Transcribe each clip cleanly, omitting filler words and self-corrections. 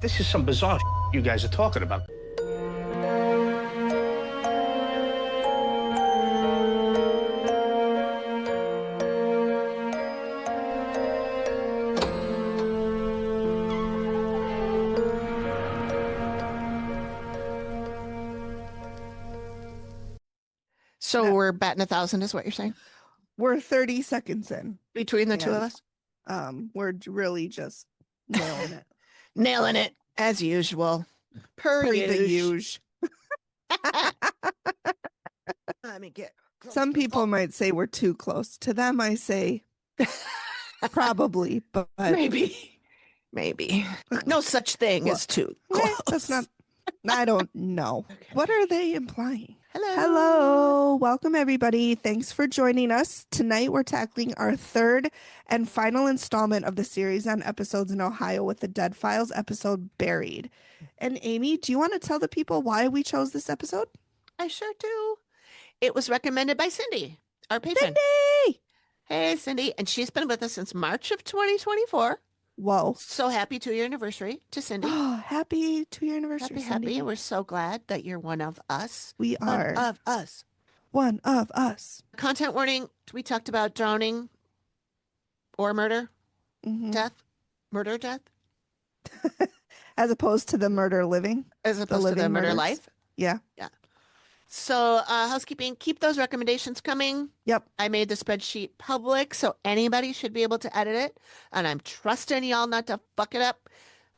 This is some bizarre you guys are talking about. So we're batting 1,000 is what you're saying? We're 30 seconds in. Between the two of us? We're really just nailing it. Nailing it, as usual. Per the usual. Let me get close. Some people might say we're too close. To them, I say probably, but maybe. No such thing as too close. That's not, I don't know. Okay. What are they implying? Hello. Welcome, everybody. Thanks for joining us. Tonight, we're tackling our third and final installment of the series on episodes in Ohio with the Dead Files episode Buried. And Amy, do you want to tell the people why we chose this episode? I sure do. It was recommended by Cindy, our patron. Cindy! Hey, Cindy. And she's been with us since March of 2024. Whoa. So happy 2-year anniversary to Cindy. Oh, happy 2-year anniversary, Cindy. Happy. We're so glad that you're one of us. We are. One of us. One of us. Content warning. We talked about drowning or murder, death, death. As opposed to the murder living. As opposed to the murder life. Yeah. Yeah. So housekeeping, keep those recommendations coming. Yep. I made the spreadsheet public, so anybody should be able to edit it. And I'm trusting y'all not to fuck it up.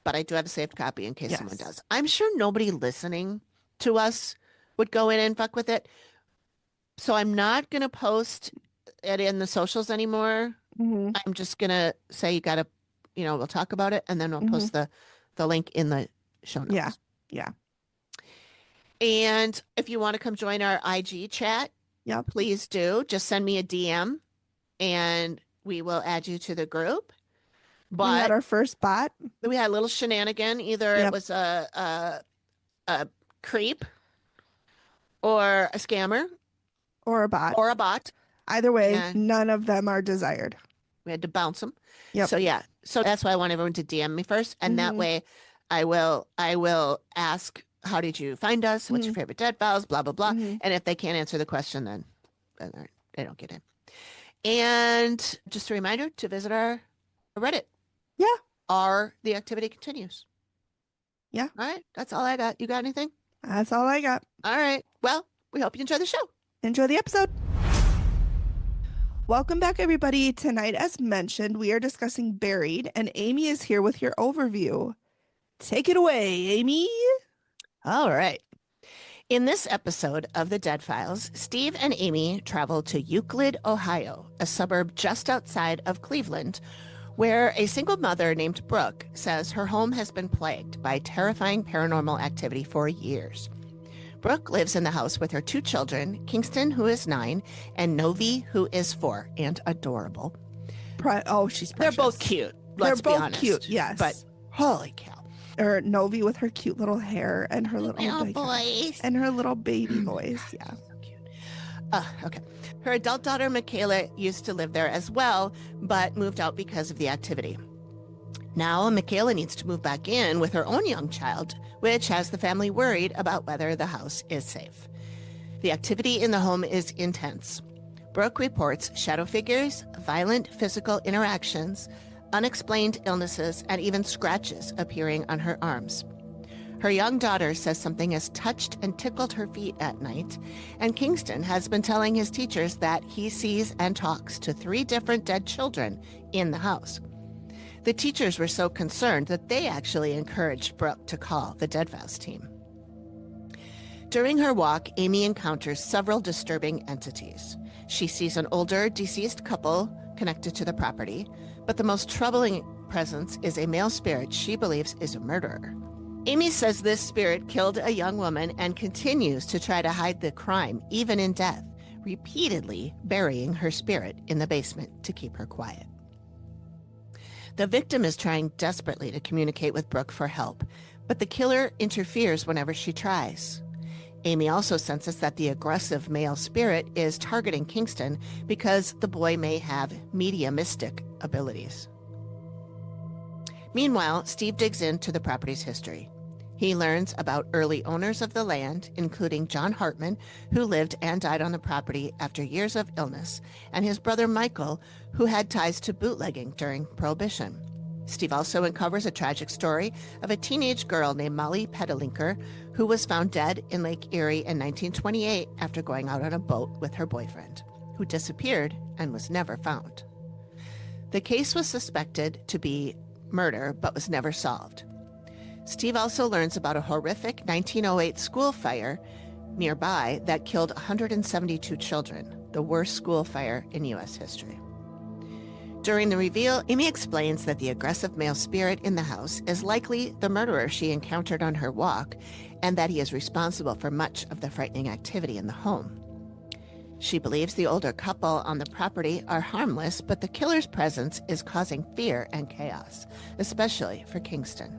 But I do have a saved copy in case someone does. I'm sure nobody listening to us would go in and fuck with it. So I'm not going to post it in the socials anymore. I'm just going to say you got to, we'll talk about it. And then we'll post the link in the show notes. Yeah. And if you want to come join our IG chat, please do. Just send me a DM and we will add you to the group. But we had our first bot. We had a little shenanigan. Either it was a creep or a scammer. Or a bot. Either way, none of them are desired. We had to bounce them. Yep. So that's why I want everyone to DM me first. And that way I will ask, how did you find us? What's your favorite Dead Files? Blah, blah, blah. And if they can't answer the question, then they don't get in. And just a reminder to visit our Reddit. Yeah. The activity continues. Yeah. All right. That's all I got. You got anything? That's all I got. All right. Well, we hope you enjoy the show. Enjoy the episode. Welcome back, everybody. Tonight, as mentioned, we are discussing Buried, and Amy is here with your overview. Take it away, Amy. All right. In this episode of The Dead Files, Steve and Amy travel to Euclid, Ohio, a suburb just outside of Cleveland, where a single mother named Brooke says her home has been plagued by terrifying paranormal activity for years. Brooke lives in the house with her 2 children, Kingston, who is 9, and Novi, who is 4, and adorable. She's precious. They're both cute. Let's be honest. Cute, yes. But holy cow. Or Novi with her cute little hair and her little voice. And her little baby voice. Yeah. So cute. Okay. Her adult daughter, Michaela, used to live there as well, but moved out because of the activity. Now, Michaela needs to move back in with her own young child, which has the family worried about whether the house is safe. The activity in the home is intense. Brooke reports shadow figures, violent physical interactions, unexplained illnesses, and even scratches appearing on her arms. Her young daughter says something has touched and tickled her feet at night, and Kingston has been telling his teachers that he sees and talks to 3 different dead children in the house. The teachers were so concerned that they actually encouraged Brooke to call the Dead Files team. During her walk, Amy encounters several disturbing entities. She sees an older, deceased couple connected to the property, but the most troubling presence is a male spirit she believes is a murderer. Amy says this spirit killed a young woman and continues to try to hide the crime, even in death, repeatedly burying her spirit in the basement to keep her quiet. The victim is trying desperately to communicate with Brooke for help, but the killer interferes whenever she tries. Amy also senses that the aggressive male spirit is targeting Kingston because the boy may have mediumistic abilities. Meanwhile, Steve digs into the property's history. He learns about early owners of the land, including John Hartman, who lived and died on the property after years of illness, and his brother Michael, who had ties to bootlegging during Prohibition. Steve also uncovers a tragic story of a teenage girl named Molly Pedelinker, who was found dead in Lake Erie in 1928 after going out on a boat with her boyfriend, who disappeared and was never found. The case was suspected to be murder, but was never solved. Steve also learns about a horrific 1908 school fire nearby that killed 172 children, the worst school fire in U.S. history. During the reveal, Amy explains that the aggressive male spirit in the house is likely the murderer she encountered on her walk, and that he is responsible for much of the frightening activity in the home. She believes the older couple on the property are harmless, but the killer's presence is causing fear and chaos, especially for Kingston.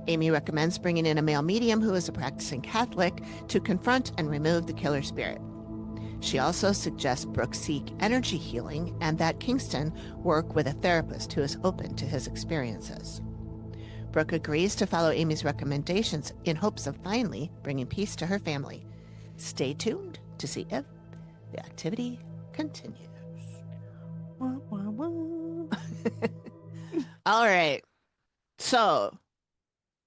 Amy recommends bringing in a male medium who is a practicing Catholic to confront and remove the killer spirit. She also suggests Brooke seek energy healing and that Kingston work with a therapist who is open to his experiences. Brooke agrees to follow Amy's recommendations in hopes of finally bringing peace to her family. Stay tuned to see if the activity continues. Wah, wah, wah. All right. So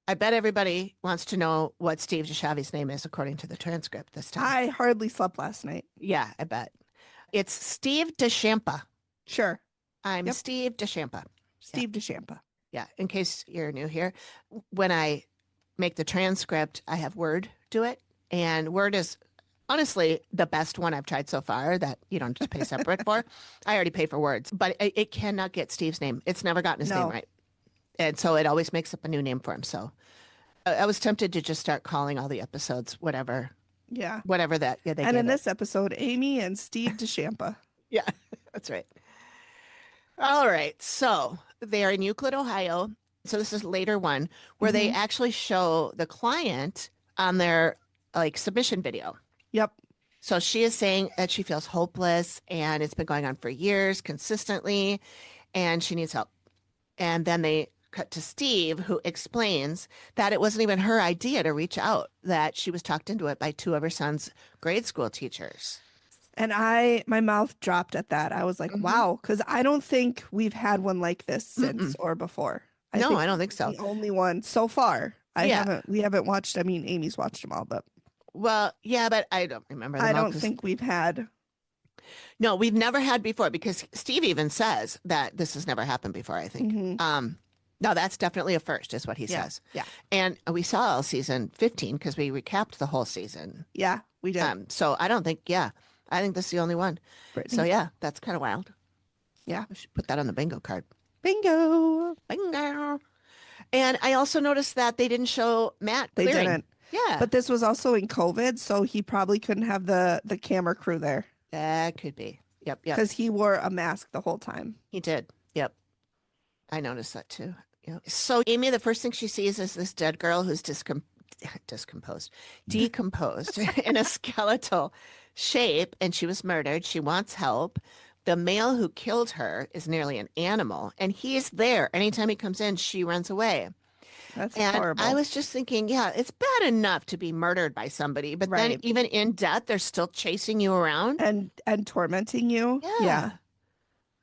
I bet everybody wants to know what Steve DiSchiavi's name is according to the transcript this time. I hardly slept last night. Yeah, I bet. It's Steve DiSchiavi. Sure. I'm Yep. Steve DiSchiavi. Steve DiSchiavi. Yeah, in case you're new here, when I make the transcript, I have Word do it. And Word is honestly the best one I've tried so far that you don't just pay separate for. I already pay for Words, but it cannot get Steve's name. It's never gotten his name right. And so it always makes up a new name for him. So I was tempted to just start calling all the episodes whatever Yeah. that. Yeah, they And gave in it. this episode, Amy and Steve DiSchiavi. Yeah, that's right. All right. So they are in Euclid, Ohio. So this is later one where they actually show the client on their submission video. Yep. So she is saying that she feels hopeless and it's been going on for years consistently and she needs help. And then they cut to Steve, who explains that it wasn't even her idea to reach out, that she was talked into it by two of her son's grade school teachers. And my mouth dropped at that. I was like, wow, because I don't think we've had one like this since or before. I don't think so. The only one so far. We haven't watched, Amy's watched them all, but. Well, yeah, but I don't remember them I all don't think we've had. No, we've never had before because Steve even says that this has never happened before, I think. No, that's definitely a first is what he says. Yeah. And we saw all season 15 because we recapped the whole season. Yeah, we did. So I don't think, I think this is the only one. Brittany. So yeah, that's kind of wild. Yeah. We should put that on the bingo card. Bingo. Bingo. And I also noticed that they didn't show Matt They clearing. didn't. Yeah. But this was also in COVID, so he probably couldn't have the camera crew there. That could be. Yep. Because he wore a mask the whole time. He did. Yep. I noticed that too. Yep. So Amy, the first thing she sees is this dead girl who's decomposed in a skeletal shape, and she was murdered. She wants help. The male who killed her is nearly an animal, and he's there. Anytime he comes in, she runs away. That's And horrible. I was just thinking, it's bad enough to be murdered by somebody, but then even in death, they're still chasing you around and tormenting you. Yeah.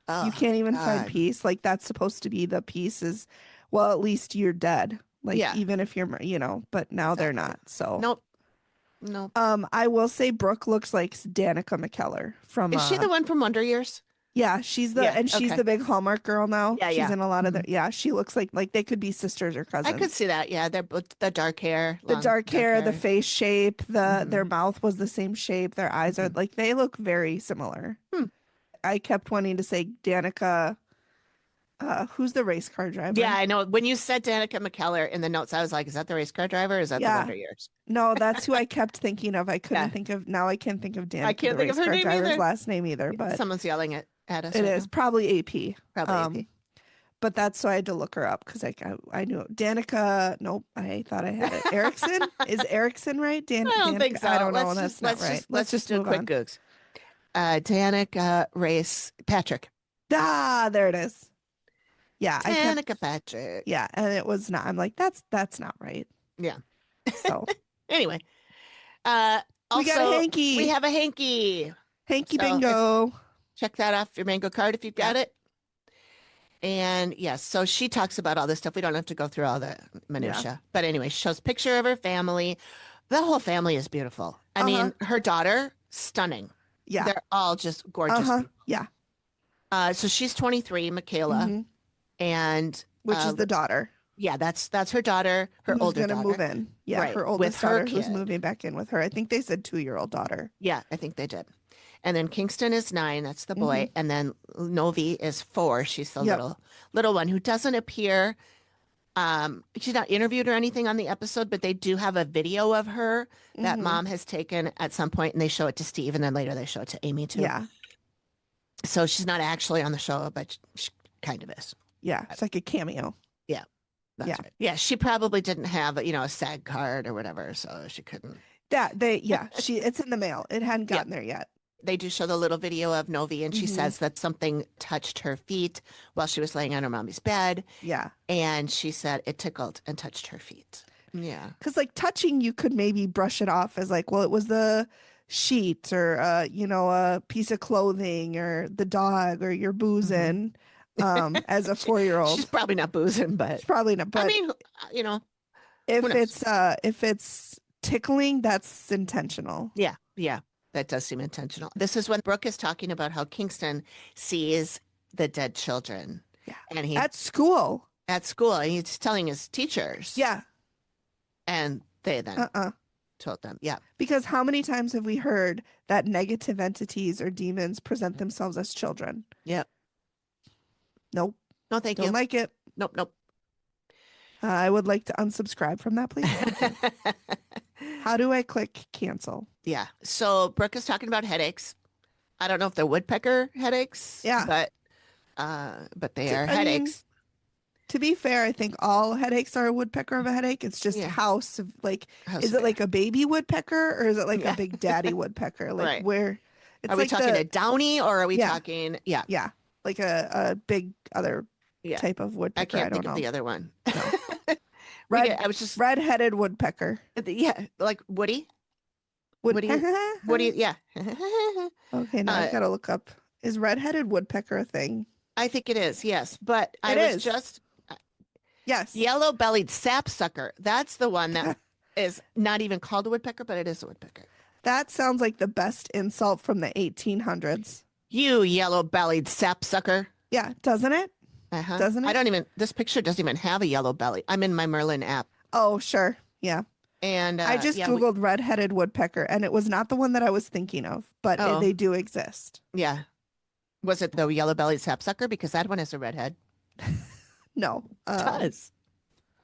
Oh, You can't even find God. peace. Like that's supposed to be the peace is, well, at least you're dead. Like even if you're, but now they're not. So Nope. I will say Brooke looks like Danica McKellar from. Is she the one from Wonder Years? Yeah, she's she's the big Hallmark girl now. Yeah, she's in a lot of the. Yeah, she looks like they could be sisters or cousins. I could see that. Yeah, they're both the dark hair, The long dark hair, the face shape, their mouth was the same shape. Their eyes are they look very similar. I kept wanting to say Danica. Who's the race car driver? Yeah, I know. When you said Danica McKellar in the notes, I was like, is that the race car driver? Or is that the Wonder Years? No, that's who I kept thinking of. I couldn't think of. Now I can't think of Danica. I can't the think of race her car name driver's either. last name either. But Someone's yelling at us. it right is now. probably AP. Probably AP. But that's so I had to look her up because I knew Danica. Nope, I thought I had it. Erickson is Erickson right? I don't think so. I don't know. Let's That's just, not right. Let's just do a move quick on. googs. Danica Race Patrick. Ah, there it is. Yeah, Danica Patrick. Yeah, and it was not. I'm like, that's not right. Yeah. So Anyway, we got a also hanky. we have a hanky. Hanky So bingo. check that off your mango card if you've got it. And yes, so she talks about all this stuff. We don't have to go through all the minutia. But anyway, she shows a picture of her family. The whole family is beautiful. I mean, her daughter, stunning. Yeah. They're all just gorgeous. Yeah. So she's 23, Michaela, and which is the daughter. Yeah, that's her daughter, her who's older gonna daughter. move in. Yeah, Right, her with oldest her daughter who's kid. moving back in with her. I think they said 2-year-old daughter. Yeah, I think they did. And then Kingston is 9, that's the boy, and then Novi is 4. She's the little one who doesn't appear. She's not interviewed or anything on the episode, but they do have a video of her that mom has taken at some point, and they show it to Steve, and then later they show it to Amy too. Yeah. So she's not actually on the show, but she kind of is. Yeah, it's like a cameo. Yeah, that's right. Yeah, she probably didn't have a SAG card or whatever, so she couldn't. It's in the mail. It hadn't gotten there yet. They do show the little video of Novi, and she says that something touched her feet while she was laying on her mommy's bed. Yeah. And she said it tickled and touched her feet. Yeah. Because like touching, you could maybe brush it off as like, well, it was the sheet or, a piece of clothing or the dog or you're boozing as a 4-year-old. She's probably not boozing, but. She's probably not. But I mean, if it's tickling, that's intentional. Yeah. Yeah. That does seem intentional. This is when Brooke is talking about how Kingston sees the dead children. Yeah. And he at school. And he's telling his teachers. Yeah. And they then told them. Yeah. Because how many times have we heard that negative entities or demons present themselves as children? Yep. Nope. No, thank you. Don't like it. Nope. I would like to unsubscribe from that, please. How do I click cancel? Yeah. So Brooke is talking about headaches. I don't know if they're woodpecker headaches. Yeah. But they are headaches. To be fair, I think all headaches are a woodpecker of a headache. It's just house. Is it like a baby woodpecker or is it like a big daddy woodpecker? Like right. Where? It's are we like talking a downy or are we talking? Yeah. Yeah. Like a big other type of woodpecker. I can't think of the other one. No. Red-headed woodpecker. Yeah, like Woody. Woody, yeah. Okay, now I gotta look up. Is red-headed woodpecker a thing? I think it is, yes. But yes. Yellow-bellied sapsucker. That's the one that is not even called a woodpecker, but it is a woodpecker. That sounds like the best insult from the 1800s. You yellow-bellied sapsucker. Yeah, doesn't it? Doesn't it? This picture doesn't even have a yellow belly. I'm in my Merlin app. Oh, sure. Yeah. And I just Googled red-headed woodpecker and it was not the one that I was thinking of, but they do exist. Yeah. Was it the yellow-bellied sapsucker? Because that one has a red head. No. It does.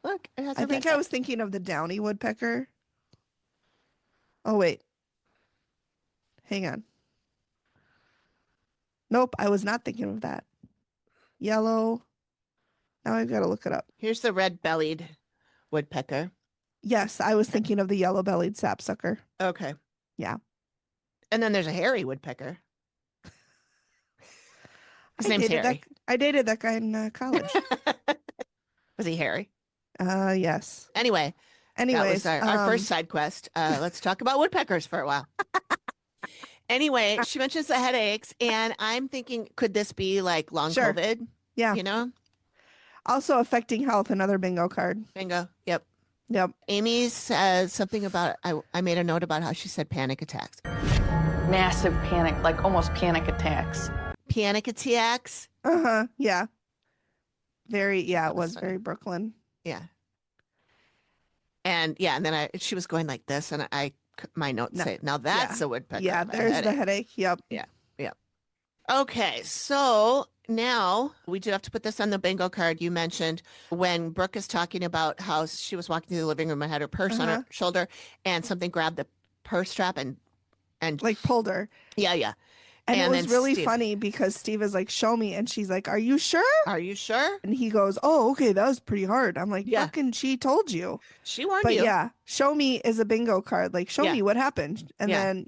Look, it has a I think I was thinking of the downy woodpecker. Oh, wait. Hang on. Nope, I was not thinking of that. Yellow. Now I've got to look it up. Here's the red-bellied woodpecker. Yes, I was thinking of the yellow-bellied sapsucker. Okay. Yeah. And then there's a hairy woodpecker. His name's Harry. I dated that guy in college. Was he hairy? Yes. Anyways, that was our first side quest. Let's talk about woodpeckers for a while. Anyway, she mentions the headaches, and I'm thinking, could this be like long COVID? Yeah. Also affecting health, another bingo card. Bingo. Yep. Amy says something about, I made a note about how she said panic attacks. Massive panic, like almost panic attacks. Panic attacks? Yeah. It was funny. Very Brooklyn. Yeah. And then she was going like this, and my notes say, now that's a woodpecker. Yeah, there's the headache. Yep. Yeah. Okay, so now we do have to put this on the bingo card. You mentioned when Brooke is talking about how she was walking through the living room and had her purse on her shoulder, and something grabbed the purse strap and like pulled her. Yeah. And it was really funny because Steve is like, show me. And she's like, are you sure? Are you sure? And he goes, oh, okay, that was pretty hard. I'm like, fucking, she told you. She warned you. But yeah, show me is a bingo card. Like, show me what happened. And then,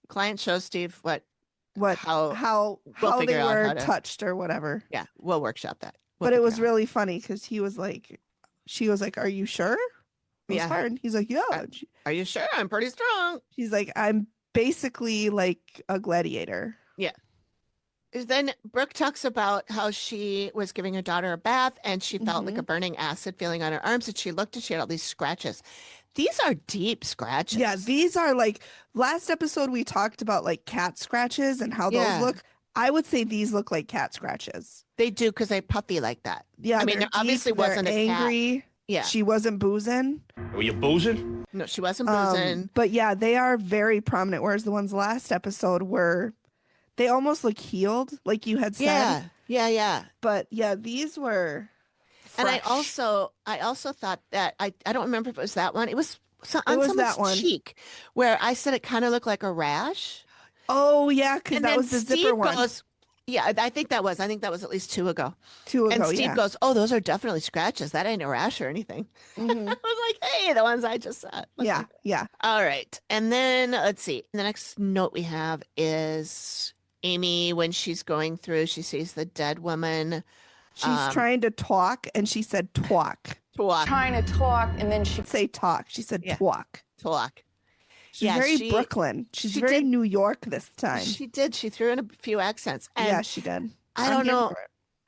client shows Steve how they were touched or whatever. Yeah, we'll workshop that. But it was Woodpecker. really funny because she was like, "Are you sure?" It was Yeah. hard. He's like, "Yeah." Are you sure? I'm pretty strong. She's like, "I'm basically like a gladiator." Yeah. Then Brooke talks about how she was giving her daughter a bath and she felt like a burning acid feeling on her arms, and she looked and she had all these scratches. These are deep scratches. Yeah, these are like last episode we talked about like cat scratches and how those Yeah. look. I would say these look like cat scratches. They do because they're puffy like that. Yeah, I mean, they're there obviously deep, they're wasn't a cat. angry. Yeah. She wasn't boozing. Were you boozing? No, she wasn't boozing. But yeah, they are very prominent. Whereas the ones last episode were, they almost look healed, like you had said. Yeah. Yeah. Yeah. But yeah, these were And I fresh. also thought that I don't remember if it was that one. It was on was someone's that one. cheek where I said it kind of looked like a rash. Oh yeah, because And that then was the Steve zipper one. goes, yeah, I think that was at least 2 ago. 2 ago, And Steve yeah. goes, "Oh, those are definitely scratches. That ain't a rash or anything." Mhm. I was like, "Hey, the ones I just saw." Look Yeah, like that. yeah. All right. And then let's see. The next note we have is Amy when she's going through, she sees the dead woman. She's trying to talk, and she said "twalk." Talk. Trying to talk, and then she Say talk. She said Yeah. "twalk." Talk. She's Yeah, very she- Brooklyn. She's she very did- New York this time. She did. She threw in a few accents. And Yeah, she did. I I'm don't here know. for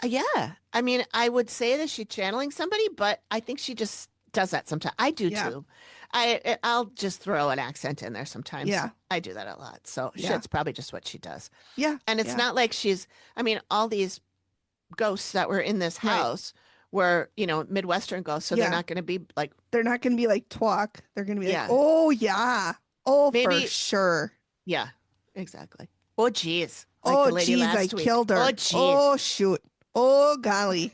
it. Yeah. I mean, I would say that she's channeling somebody, but I think she just does that sometimes. I do Yeah. too. I'll just throw an accent in there sometimes. Yeah. I do that a lot. So Yeah. shit's probably just what she does. Yeah. And it's yeah. not like all these ghosts that were in this Right. house were, Midwestern ghosts. So Yeah. they're not going to be like, They're not going to be like "twalk." They're going to be Yeah. like, "Oh yeah, oh Maybe- for sure." yeah, exactly. Oh, geez. Like Oh the lady geez, I last week. killed her. Oh, geez. Oh shoot. Oh golly.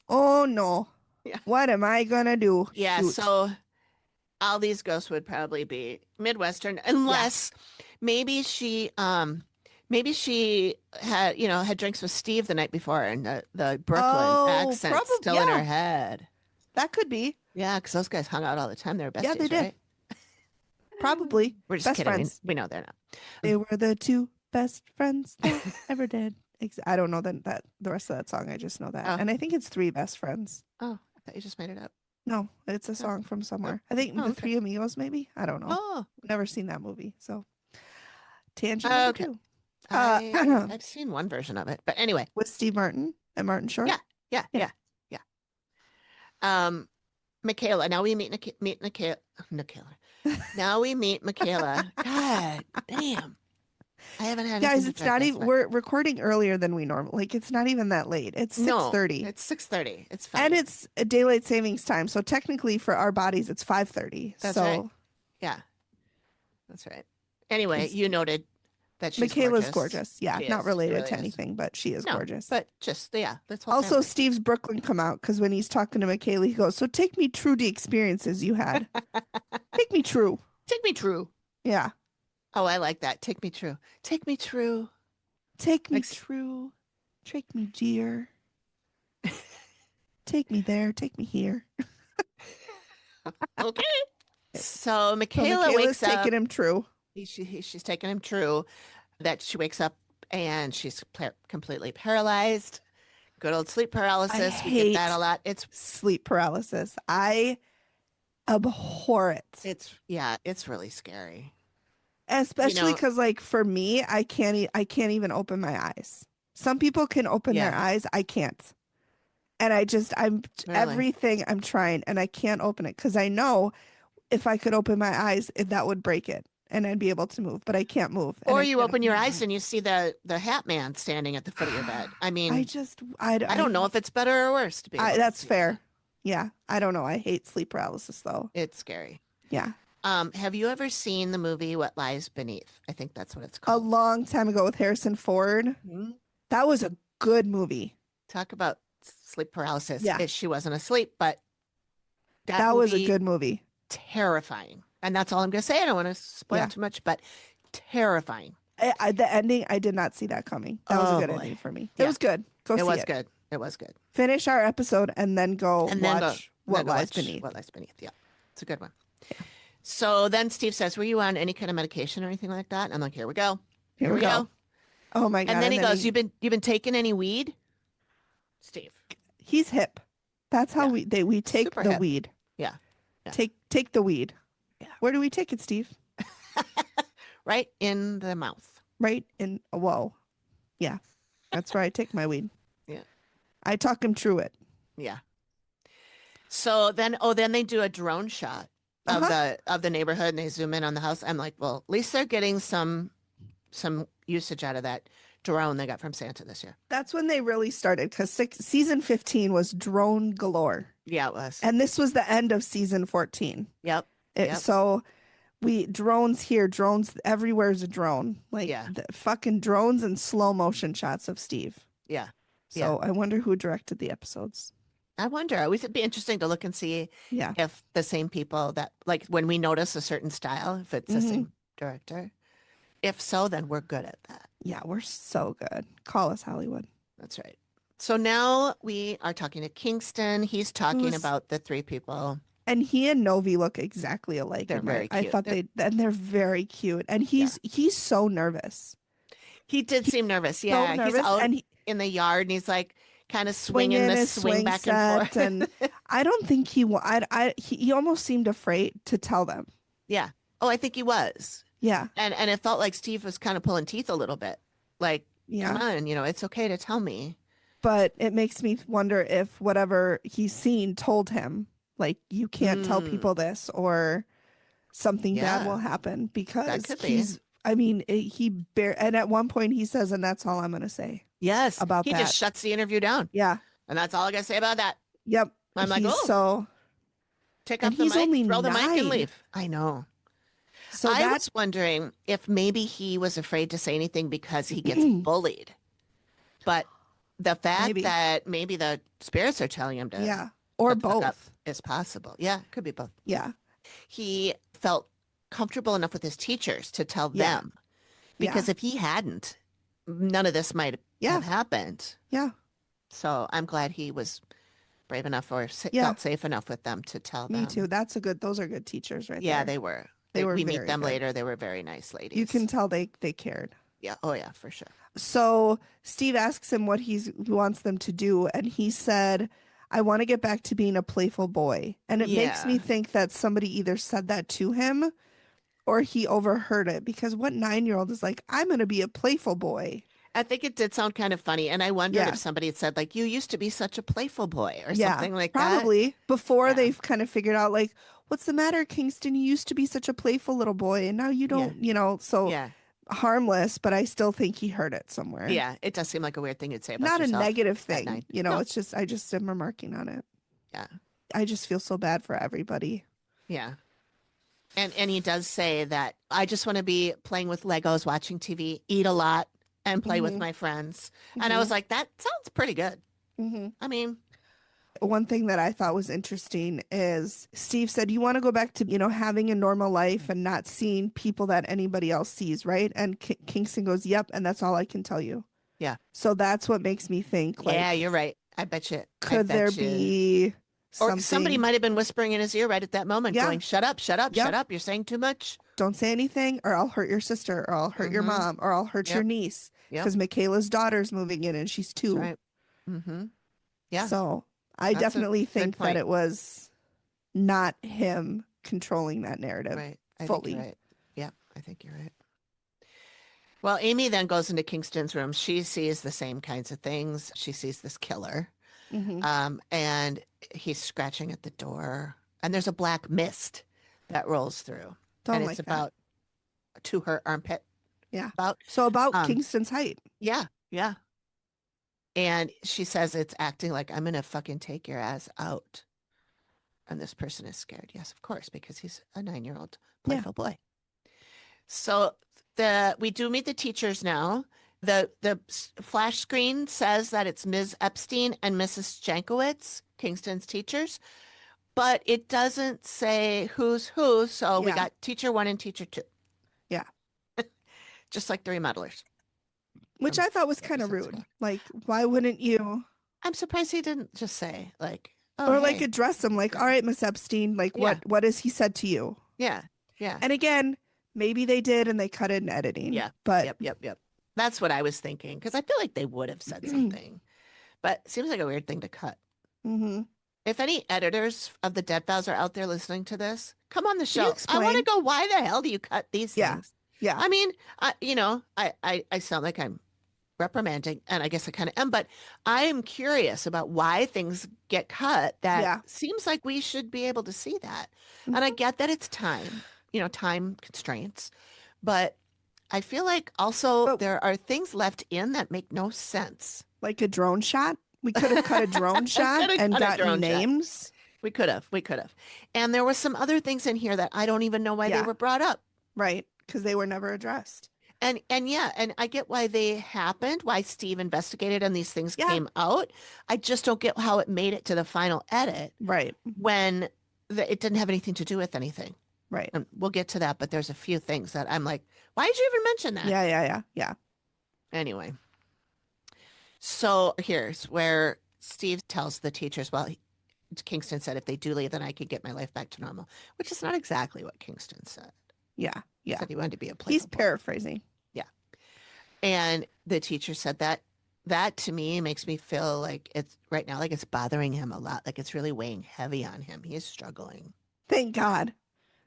Oh no. Yeah. What am I gonna do? Yeah, Shoot. so all these ghosts would probably be Midwestern, unless maybe she had drinks with Steve the night before, and the Brooklyn Oh, accent still in yeah. her head. That could be. Yeah, because those guys hung out all the time. They were besties, Yeah, they did. right? Probably. We're just Best kidding. friends. We know they're not. They were the 2 best friends that ever did. I don't know that the rest of that song. I just know that. Oh. And I think it's 3 best friends. Oh, I thought you just made it up. No, it's a song from somewhere. I think Oh, the okay. 3 Amigos, maybe. I don't know. Oh, Never seen that movie. So tangent number Okay. 2. I've seen one version of it, but anyway. With Steve Martin and Martin Short. Yeah. Yeah. Michaela. Now we meet Michaela. Now we meet Michaela. God damn. I haven't had Guys, anything it's to not drink even this we're recording earlier than we normally. Like it's not even that late. It's No, 6:30. It's 6:30. It's fine. And it's a daylight savings time. So technically for our bodies it's 5:30. That's so right. Yeah. That's right. Anyway, 'Cause you noted that she's Michaela's gorgeous. Yeah, She not is. She related really to is. anything, but she is No, gorgeous. But just that's whole Also, family. Steve's Brooklyn come out because when he's talking to Michaela, he goes, "So take me through the experiences you had. Take me through." Take me true. Yeah, Oh, I like that. Take me true. Take me true. take me Ex- through. Take me dear. Take me there. Take me here. Okay. So So Michaela Michaela's wakes up. taking him true. She's taking him true that she wakes up and she's completely paralyzed. Good old sleep paralysis. We get that hate- a lot. It's Sleep paralysis. I abhor it. it's really scary. Especially because, like, for me, I can't even open my eyes. Some people can open their Yeah. eyes. I can't. And I'm Really? everything I'm trying, and I can't open it because I know if I could open my eyes, that would break it, and I'd be able to move, but I can't move. and Or I you can't open your my eyes and you see the hat man standing at the foot of your bed. I mean, I I don't know if it's better or worse to be. able to That's see fair. that. Yeah, I don't know. I hate sleep paralysis though. It's scary. Yeah, Have you ever seen the movie What Lies Beneath? I think that's what it's a called. long time ago with Harrison Ford. Mhm. That was a good movie. Talk about sleep paralysis. Yeah. She wasn't asleep, but That was a movie, good movie. terrifying. And that's all I'm going to say. I don't want to spoil Yeah. too much, but terrifying. The ending, I did not see that coming. That was Oh, a good boy. ending for me. Yeah. It was good. Go see It was it. good. It was good. Finish our episode and then go And then watch go What Lies watch Beneath. What Lies Beneath. Yeah. It's a good one. So then Steve says, "Were you on any kind of medication or anything like that?" And I'm like, "Here we go. Here we go. Oh my god! And then he goes, "You've been taking any weed?" Steve. He's hip. That's how Yeah. we take Super the hip. weed. Yeah. Yeah. Take the weed. Yeah. Where do we take it, Steve? Right in the mouth. Right in whoa. Yeah. That's where I take my weed. Yeah. I talk him through it. Yeah. So then they do a drone shot of the neighborhood and they zoom in on the house. I'm like, well, at least they're getting some usage out of that drone they got from Santa this year. That's when they really started because season 15 was drone galore. Yeah, it was. And this was the end of season 14. Yep. So drones here, drones everywhere is a drone. Like the fucking drones and slow motion shots of Steve. Yeah. So I wonder who directed the episodes. I wonder. It'd be interesting to look and see if the same people that, like, when we notice a certain style, if it's the same director. If so, then we're good at that. Yeah, we're so good. Call us Hollywood. That's right. So now we are talking to Kingston. He's talking about the three people. And he and Novi look exactly alike. They're very cute. I thought they're very cute. And he's so nervous. He did seem nervous. Yeah, so nervous, he's out and in the yard and he's like kind of swinging the swing back and forth. And I don't think he almost seemed afraid to tell them. Yeah. Oh, I think he was. Yeah. And it felt like Steve was kind of pulling teeth a little bit. Like, come on, it's okay to tell me. But it makes me wonder if whatever he's seen told him, like, you can't tell people this or something bad will happen because and at one point he says, and that's all I'm going to say. Yes. About he that. just shuts the interview down. Yeah. And that's all I got to say about that. Yep. I'm like, take off the mic, throw the mic and leave. I know. So I was wondering if maybe he was afraid to say anything because he gets bullied. But the fact that maybe the spirits are telling him to. Or both. Is possible. Yeah, could be both. Yeah. He felt comfortable enough with his teachers to tell them. Because if he hadn't, none of this might have happened. Yeah. So I'm glad he was brave enough or felt safe enough with them to tell them. Me too. Those are good teachers right there. Yeah, they were. We meet them later. They were very nice ladies. You can tell they cared. Yeah. Oh, yeah, for sure. So Steve asks him what he wants them to do. And he said, I want to get back to being a playful boy. And it makes me think that somebody either said that to him or he overheard it. Because what 9-year-old is like, I'm going to be a playful boy. I think it did sound kind of funny. And I wondered if somebody had said, like, you used to be such a playful boy or something like that. Probably. Before they've kind of figured out, like, what's the matter, Kingston? You used to be such a playful little boy. And now you don't, so harmless. But I still think he heard it somewhere. Yeah. It does seem like a weird thing you'd say about Not yourself. a negative thing. It's just, I just am remarking on it. Yeah. I just feel so bad for everybody. Yeah. And he does say that I just want to be playing with Legos, watching TV, eat a lot, and play with my friends. And I was like, that sounds pretty good. I mean, one thing that I thought was interesting is Steve said, you want to go back to, having a normal life and not seeing people that anybody else sees, right? And Kingston goes, yep. And that's all I can tell you. Yeah. So that's what makes me think, like, yeah, you're right. I bet you. Could there be something? Or somebody might have been whispering in his ear right at that moment, going, shut up, shut up, shut up. You're saying too much. Don't say anything or I'll hurt your sister or I'll hurt your mom or I'll hurt your niece. Because Michaela's daughter's moving in and she's 2. That's right. Yeah. So I definitely think that it was not him controlling that narrative fully. Think right. Yeah, I think you're right. Well, Amy then goes into Kingston's room. She sees the same kinds of things. She sees this killer. And he's scratching at the door. And there's a black mist that rolls through. And it's about to her armpit. Yeah. About Kingston's height. Yeah. Yeah. And she says it's acting like I'm going to fucking take your ass out. And this person is scared. Yes, of course, because he's a 9-year-old playful boy. So we do meet the teachers now. The flash screen says that it's Ms. Epstein and Mrs. Jankowitz, Kingston's teachers. But it doesn't say who's who. So we got teacher 1 and teacher 2. Yeah. Just like the remodelers. Which I thought was kind of rude. Like, why wouldn't you? I'm surprised he didn't just say, like, like address him, like, all right, Miss Epstein, like, what has he said to you? Yeah. Yeah. And again, maybe they did and they cut it in editing. Yeah. But Yep. That's what I was thinking. Because I feel like they would have said something. But it seems like a weird thing to cut. Mm-hmm. If any editors of the Dead Files are out there listening to this, come on the Can you show. I want to explain? go, why the hell do you cut these Yeah. things? Yeah. I mean, I sound like I'm reprimanding, and I guess I kind of am, but I am curious about why things get cut that Yeah. seems like we should be able to see that. And I Mhm. get that it's time constraints, but I feel like also But- there are things left in that make no sense. Like a drone shot. We could have cut a drone shot Could've and cut a gotten drone shot. names. We could have. And there were some other things in here that I don't even know why they Yeah. were brought up. Right. Because they were never addressed. And yeah, and I get why they happened, why Steve investigated and these things Yeah. came out. I just don't get how it made it to the final edit Right. when it didn't have anything to do with anything. Right. And we'll get to that, but there's a few things that I'm like, why did you even mention that? Yeah. Anyway, so here's where Steve tells the teachers, well, Kingston said if they do leave, then I could get my life back to normal, which is not exactly what Kingston said. Yeah. He Yeah. said he wanted to be a playful He's boy. paraphrasing. And the teacher said that to me makes me feel like it's right now, like it's bothering him a lot. Like it's really weighing heavy on him. He is struggling. Thank God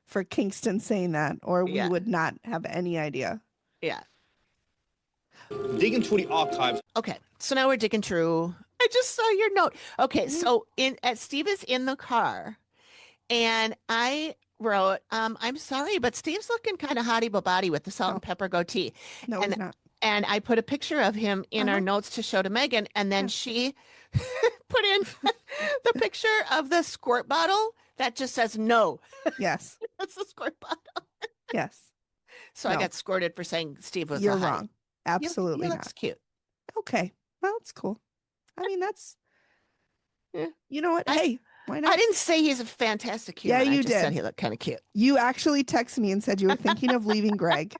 for Kingston saying that, or we Yeah. would not have any idea. Yeah. Digging through the archives. Okay. So now we're digging through. I just saw your note. Okay. Mhm. So Steve is in the car and I wrote, I'm sorry, but Steve's looking kind of hotty body with the salt and pepper goatee. No, And he's not. And I put a picture of him in our Uh-huh. notes to show to Megan. And then Yeah. she put in the picture of the squirt bottle that just says no. Yes. That's the squirt bottle. Yes. So I No. got squirted for saying Steve was You're a hottie. wrong. Absolutely he not. looks cute. Okay. Well, it's cool. I mean, that's. Yeah. You know what? Hey, why I not? didn't say he's a fantastic human. Yeah, I you just said did. he looked kind of cute. You actually texted me and said you were thinking of leaving Greg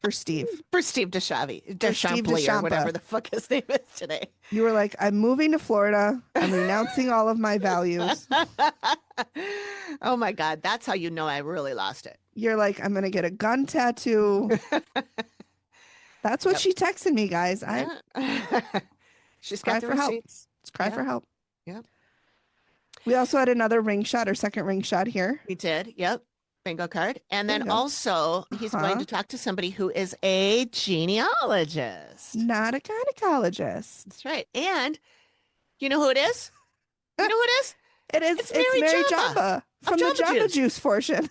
for Steve. For Steve DiSchiavi. Steve DeChamplier, or DiChampa. whatever the fuck his name is today. You were like, I'm moving to Florida. I'm renouncing all of my values. Oh my God. That's how you know I really lost it. You're like, I'm going to get a gun tattoo. That's what Yep. she texted me, guys. Yeah. She's Cry got the for help. receipts. Let's cry Yeah. for help. Yep. We also had another ring shot or second ring shot here. We did. Yep. Bingo card. And then Bingo. also he's going Uh-huh. to talk to somebody who is a genealogist. Not a gynecologist. That's right. And you know who it is? You know who it is? It's Mary Mary Jamba Jamba from the Jamba Jamba Juice. Juice portion.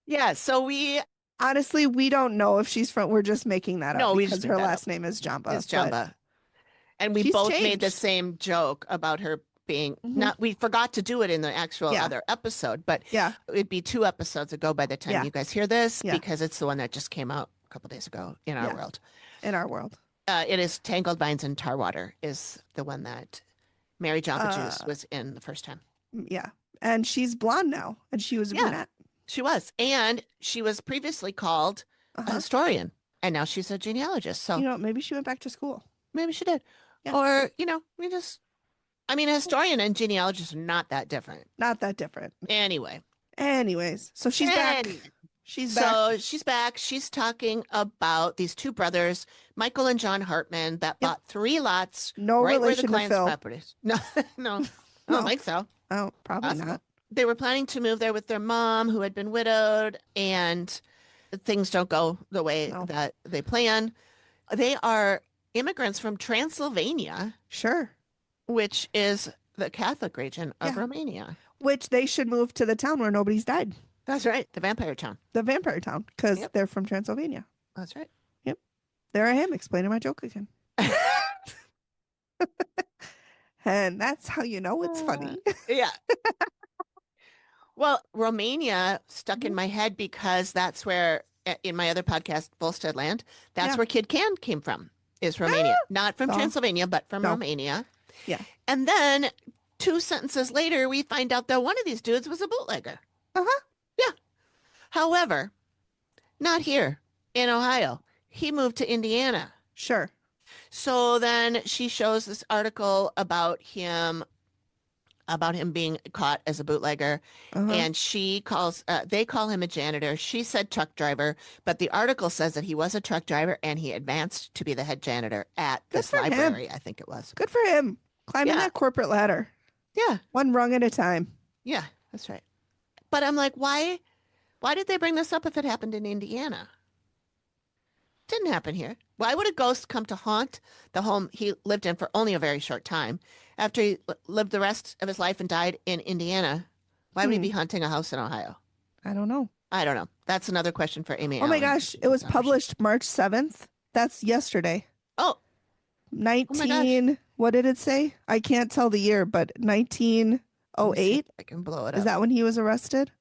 Yeah. So we Honestly, we don't know if she's from. We're just making that No, up we because just her made that last name is Jamba. it's but- Jamba. And we She's both made the changed. same joke about her being Mhm. not, we forgot to do it in the actual Yeah. other episode, but Yeah. it'd be 2 episodes ago by the time Yeah. you guys hear this, Yeah. because it's the one that just came out a couple days ago in our Yeah. world. In our world. It is Tangled Vines and Tar Water is the one that Mary Jamba Juice was in the first time. Yeah. And she's blonde now. And she was a Yeah. brunette. She was. And she was previously called a Uh-huh. historian. And now she's a genealogist. So You know, maybe she went back to school. maybe she did. Yeah. Or, a historian and genealogist are not that different. Not that different. Anyway. Anyways, so she's back. Anyway. She's back. So she's back. She's talking about these 2 brothers, Michael and John Hartman, that bought 3 lots No right where the relation to client's Phil. properties. No, no, I No. don't think so. Oh, probably Possible. not. They were planning to move there with their mom, who had been widowed, and things don't go the way No. that they plan. They are immigrants from Transylvania, Sure. which is the Catholic region of Yeah. Romania. Which they should move to the town where nobody's died. That's right, the vampire town. The vampire town. Because Yep. they're from Transylvania. That's right. There I am explaining my joke again. And that's how you know it's funny. Yeah. Well, Romania stuck in Mhm. my head because that's where, in my other podcast, Volstead Land, that's Yeah. where Kid Can came from, is Romania. Not from Oh. Transylvania, but from No. Romania. Yeah. And then 2 sentences later, we find out that one of these dudes was a bootlegger. Uh-huh. Yeah. However, not here in Ohio. He moved to Indiana. Sure. So then she shows this article about him about him being caught as a bootlegger. Uh-huh. And they call him a janitor. She said truck driver, but the article says that he was a truck driver and he advanced to be the head janitor at Good this for him. library, I think it was. Good for him. Climbing Yeah. that corporate ladder. Yeah. One rung at a time. Yeah, that's right. But I'm like, why did they bring this up if it happened in Indiana? Didn't happen here. Why would a ghost come to haunt the home he lived in for only a very short time after he lived the rest of his life and died in Indiana? Why would he be haunting a house in Ohio? I don't know. I don't know. That's another question for Amy. Oh my Allen. gosh. It was published March 7th. That's yesterday. Oh, 19, what did it say? I can't tell the year, but let me see 1908? if I can blow it up. Is that when he was arrested?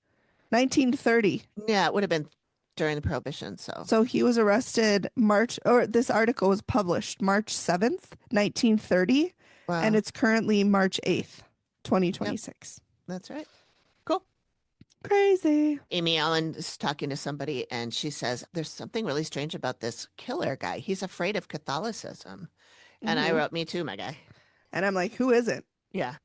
1930. Yeah, it would have been during the Prohibition. So he was arrested this article was published March 7th, 1930, Wow. and it's currently March 8th, 2026. That's right. Cool. Crazy. Amy Allen is talking to somebody and she says, there's something really strange about this killer guy. He's afraid of Catholicism. And I Mhm. wrote, me too, my guy. And I'm like, who isn't? Yeah.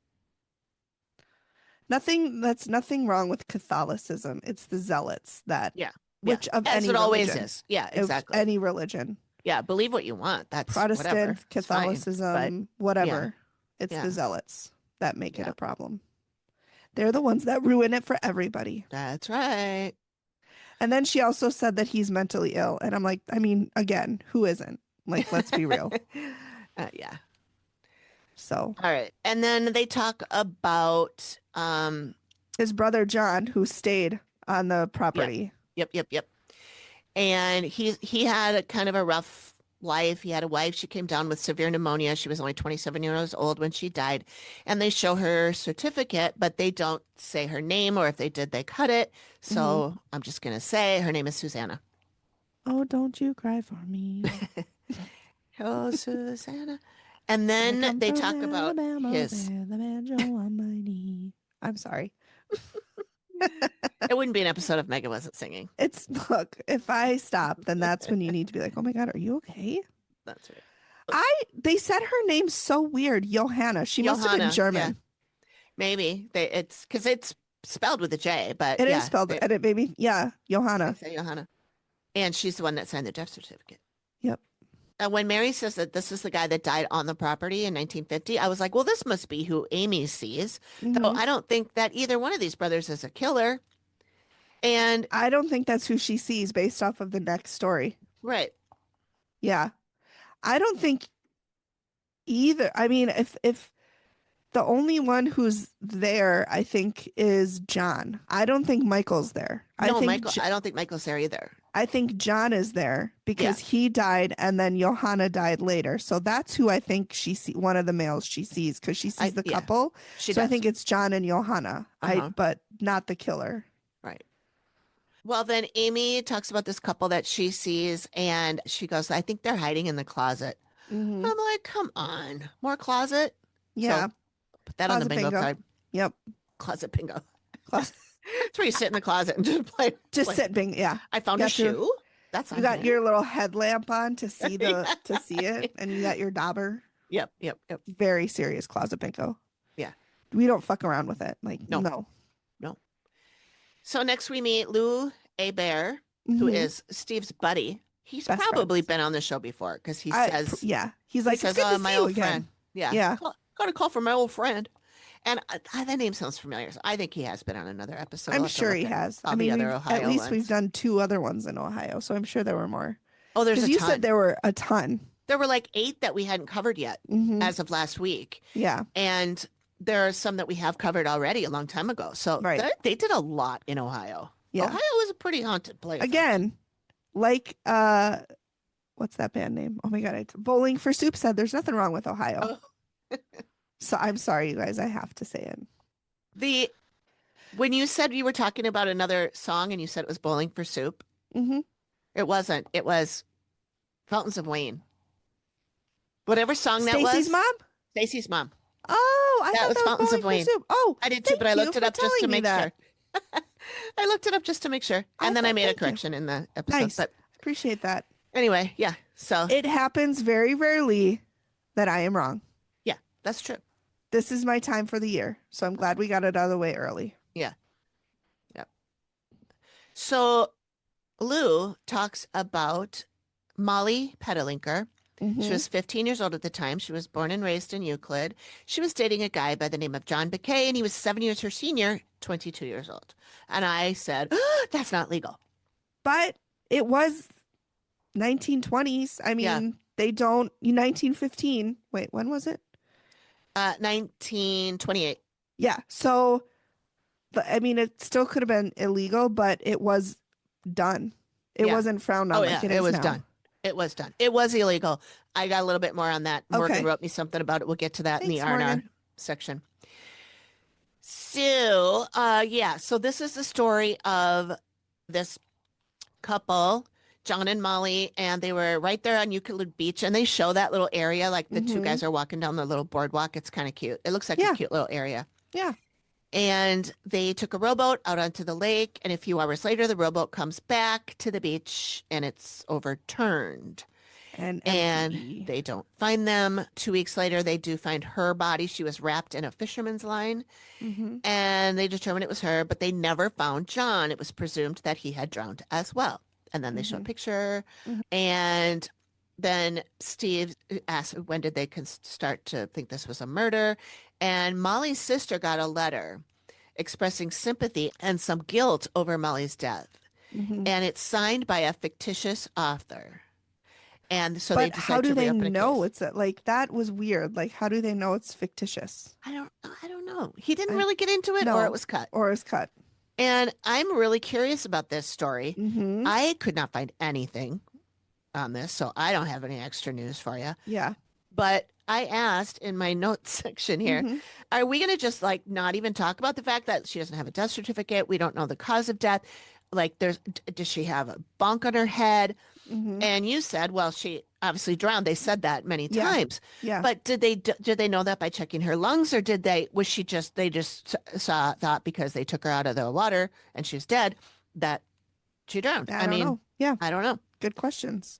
That's nothing wrong with Catholicism. It's the zealots that, Yeah. which of As any it always religion, is. Yeah, of exactly. any religion, Yeah, believe what you want. That's Protestant, whatever. It's fine, Catholicism, whatever. It's Yeah. the zealots that make it Yeah. a problem. They're the ones that ruin it for everybody. That's right. And then she also said that he's mentally ill. And I'm like, I mean, again, who isn't? Like, let's be real. Yeah. So All right. And then they talk about his brother John, who stayed on the property. Yep. And he had a kind of a rough life. He had a wife. She came down with severe pneumonia. She was only 27 years old when she died. And they show her certificate, but they don't say her name, or if they did, they cut it. So I'm just going to say her name is Susanna. Oh, don't you cry for me. Oh, Susanna. And then they talk about his. The banjo on my knee. I'm sorry. It wouldn't be an episode if Megan wasn't singing. Look, if I stop, then that's when you need to be like, oh my God, are you okay? That's right. They said her name's so weird, Johanna. She must have been Johanna, German. yeah. Maybe it's because it's spelled with a J, but It is yeah, spelled, they- and it maybe, yeah, Johanna. they say Johanna. And she's the one that signed the death certificate. Yep. And when Mary says that this is the guy that died on the property in 1950, I was like, well, this must be who Amy sees. Though Mhm. I don't think that either one of these brothers is a killer. And I don't think that's who she sees based off of the next story. right. Yeah. I don't think either. I mean, if the only one who's there, I think, is John. I don't think Michael's there. I No, think Michael, I don't think Michael's there either. I think John is there because he died and then Johanna died later. So that's who I think one of the males she sees, because she sees the yeah, couple. She So I does. think it's John and Johanna. Uh-huh. But not the killer. Right. Well, then Amy talks about this couple that she sees, and she goes, I think they're hiding in the closet. Mhm. I'm like, come on, more closet? Yeah. So, put that on the Closet bingo bingo. card. Yep. Closet bingo. Closet. That's where you sit in the closet and just play. Just play. sit bing. Yeah. I found a Got your- shoe. That's You on got there. your little headlamp on to see it, and you got your dauber. Yep. Very serious closet bingo. Yeah. We don't fuck around with it. Like, No. no. So next we meet Lou A. Bear, who Mhm. is Steve's buddy. He's Best probably friends. been on the show before because he I- says, yeah. He's like, he says, it's good to my see you old again. friend. Yeah. Yeah. Got a call from my old friend. And that name sounds familiar. So I think he has been on another episode. I'll I'm have to sure look he at has. all I the mean, other at Ohio least ones. we've done 2 other ones in Ohio, so I'm sure there were more. Oh, there's Because a you ton. said there were a ton. There were like 8 that we hadn't covered yet Mhm. as of last week. Yeah. And there are some that we have covered already a long time ago. So Right. they did a lot in Ohio. Yeah. Ohio is a pretty haunted place. Again, like, what's that band name? Oh my God. Bowling for Soup said there's nothing wrong with Ohio. Oh. So I'm sorry, you guys. I have to say it. When you said you were talking about another song and you said it was Bowling for Soup, Mm-hmm. it wasn't. It was Fountains of Wayne. Whatever song that was. Stacy's mom? Stacy's mom. Oh, I That thought was that was Fountains of Bowling for Wayne. Soup. Oh, I did too, thank but I you looked it for up just to telling me make that. sure. I looked it up just to make sure. And then I made a thank you. correction in the episode. Nice. But Appreciate that. anyway, yeah. So It happens very rarely that I am wrong. yeah, that's true. This is my time for the year. So I'm glad we got it out of the way early. Yeah. Yep. So Lou talks about Molly Pedalinker. She was 15 years old at the time. She was born and raised in Euclid. She was dating a guy by the name of John Bakay, and he was 7 years her senior, 22 years old. And I said, oh, that's not legal. But it was 1920s. I Yeah. mean, they don't, 1915. Wait, when was it? 1928. Yeah. So, I mean, it still could have been illegal, but it was done. It Yeah. wasn't frowned on Oh, like yeah, it it is was now. done. It was done. It was illegal. I got a little bit more on that. Morgan Okay. wrote me something about it. We'll get to that in the Thanks, R&R Morgan. section. So, yeah, so this is the story of this couple, John and Molly, and they were right there on Euclid Beach, and they show that little area, like the two guys are walking down the little boardwalk. It's kind of cute. It looks like Yeah. a cute little area. Yeah. And they took a rowboat out onto the lake, and a few hours later, the rowboat comes back to the beach, and it's overturned. And And they don't find them. 2 weeks later, they do find her body. She was wrapped in a fisherman's line, and they determined it was her, but they never found John. It was presumed that he had drowned as well. And then they show a picture, and then Steve asked, when did they start to think this was a murder? And Molly's sister got a letter expressing sympathy and some guilt over Molly's death. And it's signed by a fictitious author. And so they But decide how do to they reopen a know case. it's a, like that was weird? Like, how do they know it's fictitious I don't know. He didn't really get into it, or no. it was cut. or is cut? And I'm really curious about this story. Mm-hmm. I could not find anything on this, so I don't have any extra news for you. Yeah. But I asked in my notes section here, are we going to just like not even talk about the fact that she doesn't have a death certificate? We don't know the cause of death. Like, does she have a bonk on her head? And you said, well, she obviously drowned. They said that many Yeah. times. Yeah. But did they know that by checking her lungs, or was she just, they just thought because they took her out of the water and she was dead that she drowned? I don't know. Yeah. I don't know. Good questions.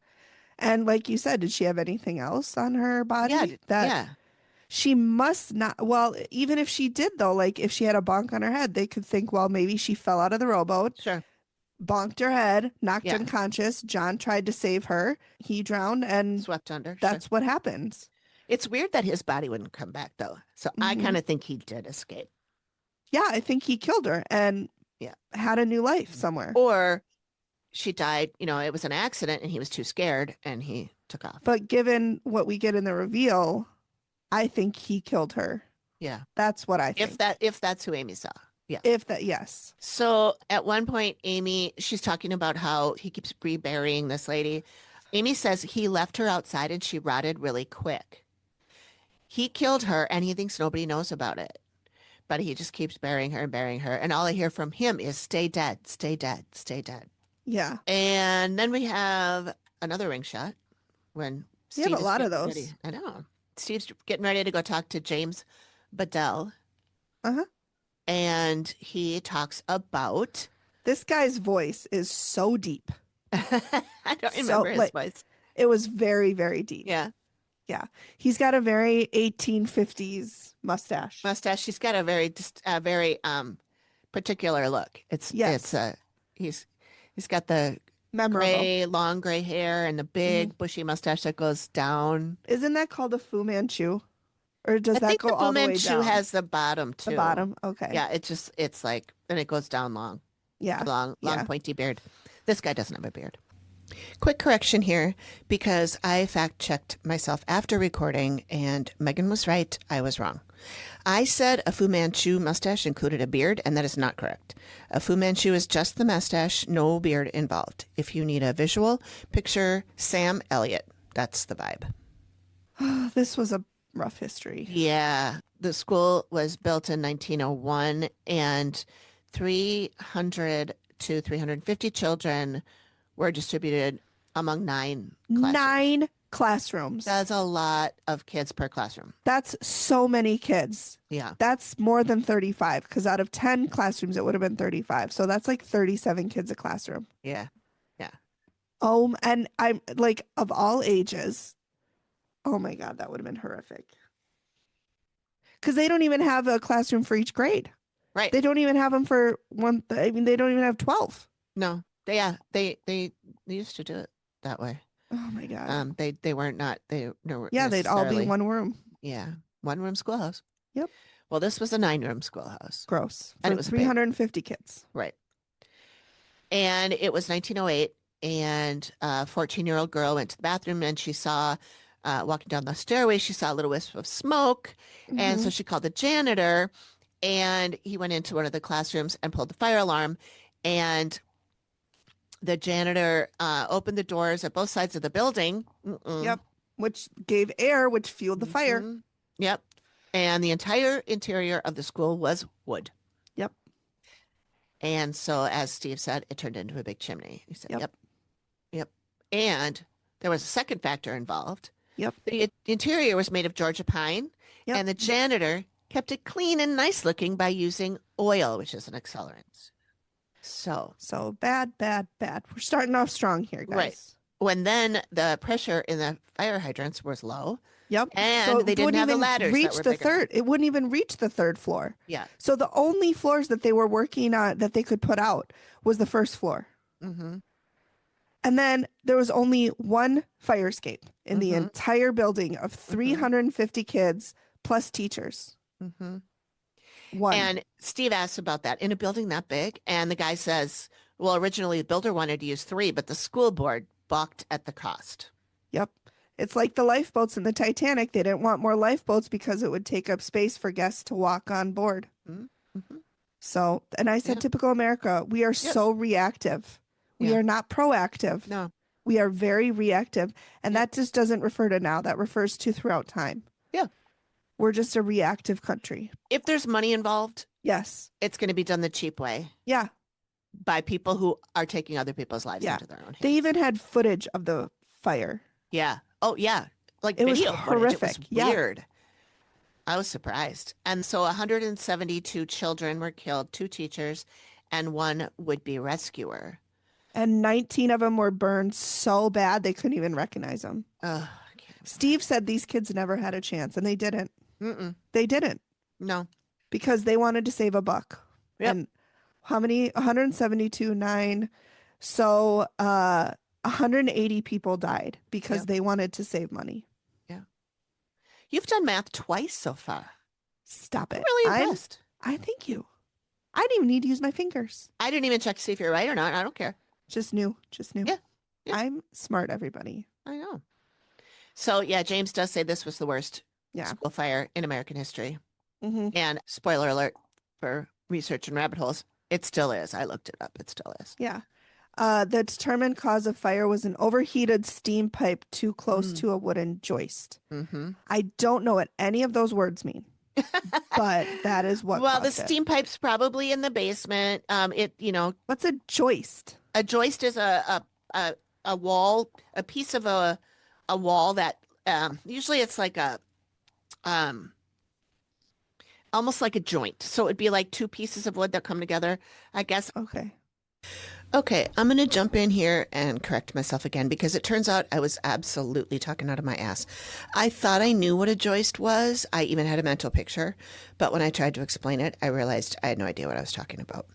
And like you said, did she have anything else on her body? Yeah. She must not. Well, even if she did, though, like if she had a bonk on her head, they could think, well, maybe she fell out of the rowboat, Sure. bonked her head, knocked Yeah. unconscious. John tried to save her. He drowned, and Swept under. that's Sure. what happens. It's weird that his body wouldn't come back, though. So I kind of think he did escape. Yeah, I think he killed her and Yeah. had a new life somewhere. Or she died, it was an accident and he was too scared and he took off. But given what we get in the reveal, I think he killed her. Yeah. That's what I think. If that's who Amy saw. Yeah. Yes. So at one point, Amy, she's talking about how he keeps reburying this lady. Amy says he left her outside and she rotted really quick. He killed her and he thinks nobody knows about it. But he just keeps burying her and burying her. And all I hear from him is stay dead, stay dead, stay dead. Yeah. And then we have another ring shot when We have a is lot of getting those. ready. I know. Steve's getting ready to go talk to James Bedell. Uh-huh. And he talks about This guy's voice is so deep. I don't remember his voice. It was very, very deep. Yeah. Yeah. He's got a very 1850s mustache. She's got a very particular look. He's got the Memorable. long gray hair and the big bushy mustache that goes down. Isn't that called a Fu Manchu? Or does I that think go the all Fu the way Manchu down? has the bottom too. The bottom. Okay. Yeah, it's like, and it goes down long. Yeah. Long Yeah. pointy beard. This guy doesn't have a beard. Quick correction here, because I fact checked myself after recording and Megan was right. I was wrong. I said a Fu Manchu mustache included a beard, and that is not correct. A Fu Manchu is just the mustache, no beard involved. If you need a visual, picture Sam Elliott. That's the vibe. This was a rough history. Yeah. The school was built in 1901 and 300 to 350 children were distributed among 9 classrooms. 9 classrooms. That's a lot of kids per classroom. That's so many kids. Yeah. That's more than 35 because out of 10 classrooms, it would have been 35. So that's like 37 kids a classroom. Yeah. Yeah. Oh, and I'm like, of all ages, oh my God, that would have been horrific. Because they don't even have a classroom for each grade. Right. They don't even have them for one. I mean, they don't even have 12. No. They used to do it that way. Oh my God. They weren't not they no Yeah, they'd all be necessarily- one room. Yeah, one room schoolhouse. Yep. Well, this was a 9-room schoolhouse. Gross. And For it was big. 350 kids. Right. And it was 1908, and a 14-year-old girl went to the bathroom, and she saw, walking down the stairway, she saw a little wisp of smoke. And so she called the janitor, and he went into one of the classrooms and pulled the fire alarm. And the janitor opened the doors at both sides of the building. Yep. Which gave air, which fueled the fire. Mhm. Yep. And the entire interior of the school was wood. Yep. And so, as Steve said, it turned into a big chimney. He said, Yep. Yep. And there was a second factor involved. Yep. The interior was made of Georgia pine, Yep. and the janitor kept it clean and nice looking by using oil, which is an accelerant. So bad. We're starting off strong here, guys. Right. when then the pressure in the fire hydrants was low, Yep. and they didn't have the ladders that reach were the big enough. third. It wouldn't even reach the third floor. Yeah. So the only floors that they were working on that they could put out was the first floor. Mm-hmm. And then there was only one fire escape in the Mhm. entire building of 350 kids plus teachers. Mm-hmm. One. And Steve asks about that in a building that big. And the guy says, well, originally the builder wanted to use 3, but the school board balked at the cost. Yep. It's like the lifeboats in the Titanic. They didn't want more lifeboats because it would take up space for guests to walk on board. Mm-hmm. So, and I said, Yeah. typical America, we are Yep. so reactive. We Yeah. are not proactive. No. We are very reactive. And Yep. that just doesn't refer to now. That refers to throughout time. Yeah. We're just a reactive country. If there's money involved, Yes. it's going to be done the cheap way Yeah. by people who are taking other people's lives Yeah. into their own hands. They even had footage of the fire. Yeah. Oh, yeah. Like It was video footage. It horrific. was Yeah. weird. I was surprised. And so 172 children were killed, 2 teachers, and 1 would-be rescuer. And 19 of them were burned so bad they couldn't even recognize them. Ugh, I can't. Steve said these kids never had a chance, and they didn't. Mm-mm. They didn't No. because they wanted to save a buck. Yep. And how many? 172, 9. So 180 people died because Yep. they wanted to save money. You've done math twice so far. Stop I'm it. really impressed. I thank you. I didn't even need to use my fingers. I didn't even check to see if you're right or not. I don't care. Just knew. Yeah. Yeah. I'm smart, everybody. I know. So, yeah, James does say this was the worst Yeah. school fire in American history. Mm-hmm. And spoiler alert for research and rabbit holes, it still is. I looked it up. It still is. Yeah. The determined cause of fire was an overheated steam pipe too close to a wooden joist. Mm-hmm. I don't know what any of those words mean, but that is what. Well, the caused it. steam pipe's probably in the basement. What's a joist? A joist is a wall, a piece of a wall that usually it's like a almost like a joint. So it'd be like 2 pieces of wood that come together, I guess. Okay. Okay, I'm going to jump in here and correct myself again because it turns out I was absolutely talking out of my ass. I thought I knew what a joist was. I even had a mental picture, but when I tried to explain it, I realized I had no idea what I was talking about.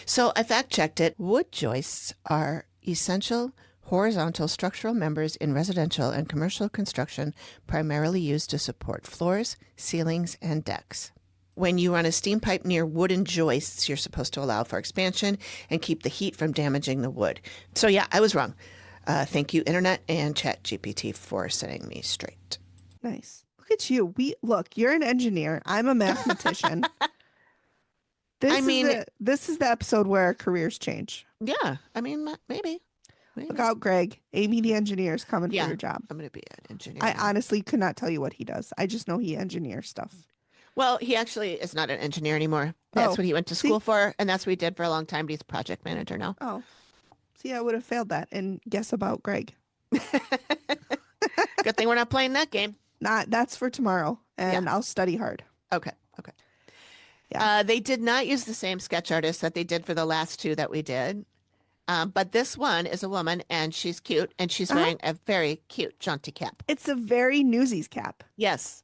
So I fact-checked it. Wood joists are essential horizontal structural members in residential and commercial construction, primarily used to support floors, ceilings, and decks. When you run a steam pipe near wooden joists, you're supposed to allow for expansion and keep the heat from damaging the wood. So yeah, I was wrong. Thank you, Internet and ChatGPT, for setting me straight. Nice. Look at you. You're an engineer. I'm a mathematician. This is the episode where our careers change. Yeah, I mean, maybe. Look out, Greg. Amy, the engineer, is coming Yeah. for your job. I'm going to be an engineer. I now. honestly could not tell you what he does. I just know he engineers stuff. Well, he actually is not an engineer anymore. That's Oh, what he went to see? school for, and that's what he did for a long time. But he's a project manager now. Oh, see, I would have failed that. And guess about Greg. Good thing we're not playing that game. That's for tomorrow, and I'll study hard. Okay. Yeah. They did not use the same sketch artist that they did for the last 2 that we did. But this one is a woman, and she's cute, and she's wearing a very cute jaunty cap. It's a very Newsies cap. Yes.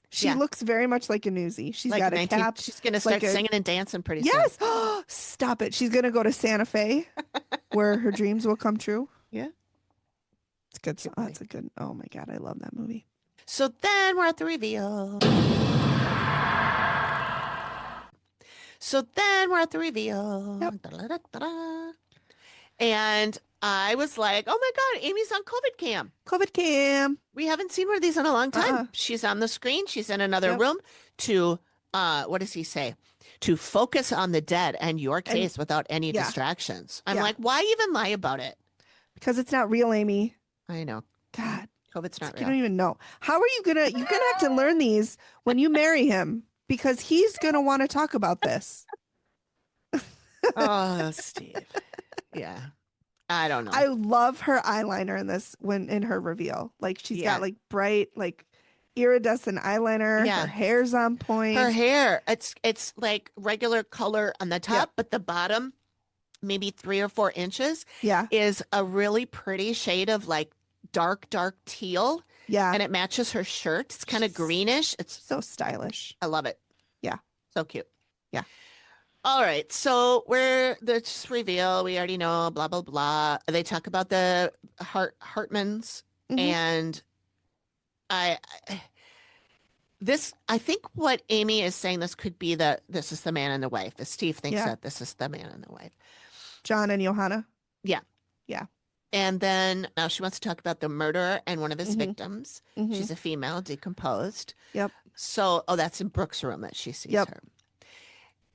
She Yeah. looks very much like a newsie. She's Like got a 19 cap. She's gonna start like a- singing and dancing pretty soon. Yes. Stop it. She's gonna go to Santa Fe, where her dreams will come true. Yeah. It's good. Good That's a good. Oh my god, I love that movie. So then we're at the reveal. Yep. Da-da-da-da-da. And I was like, oh my God, Amy's on COVID cam. COVID cam. We haven't seen one of these in a long time. Uh-uh. She's on the screen. She's in another Yep. room to, what does he say? To focus on the dead and your case without any yeah. distractions. I'm Yeah. like, why even lie about it? Because it's not real, Amy. I know. God, COVID's not you real. don't even know. How are you gonna? You're gonna have to learn these when you marry him because he's gonna want to talk about this. Oh, Steve. Yeah. I don't know. I love her eyeliner in this in her reveal. Like she's Yeah. got like bright, like iridescent eyeliner. Yeah. Her hair's on point. Her hair, it's like regular color on the top, but the bottom, maybe 3 or 4 inches, Yeah. is a really pretty shade of like dark teal, Yeah. and it matches her shirt. It's kind of greenish. It's So stylish. I love it. Yeah. So cute. Yeah. All right. So we're this reveal. We already know, blah, blah, blah. They talk about the Hartmans Mhm. and I think what Amy is saying, this could be this is the man and the wife. Steve thinks Yeah. that this is the man and the wife. John and Johanna. And then now she wants to talk about the murderer and one of his Mhm. victims. Mhm. She's a female, decomposed. Yep. So, that's in Brooke's room that she sees Yep. her.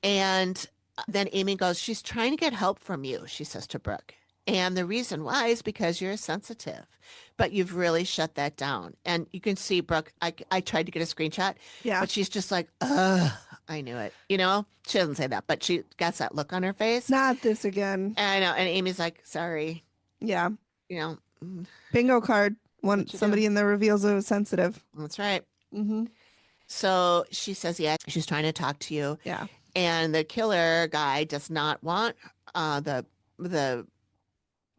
And then Amy goes, she's trying to get help from you, she says to Brooke. And the reason why is because you're sensitive, but you've really shut that down. And you can see Brooke, I tried to get a screenshot, Yeah. but she's just like, ugh, I knew it. You know, she doesn't say that, but she gets that look on her face. Not this again. And I know. And Amy's like, sorry, Yeah. you know, Bingo card. What'd you Somebody in the reveals it was sensitive. that's right. Mm-hmm. So she says, yeah, she's trying to talk to you. Yeah. And the killer guy does not want the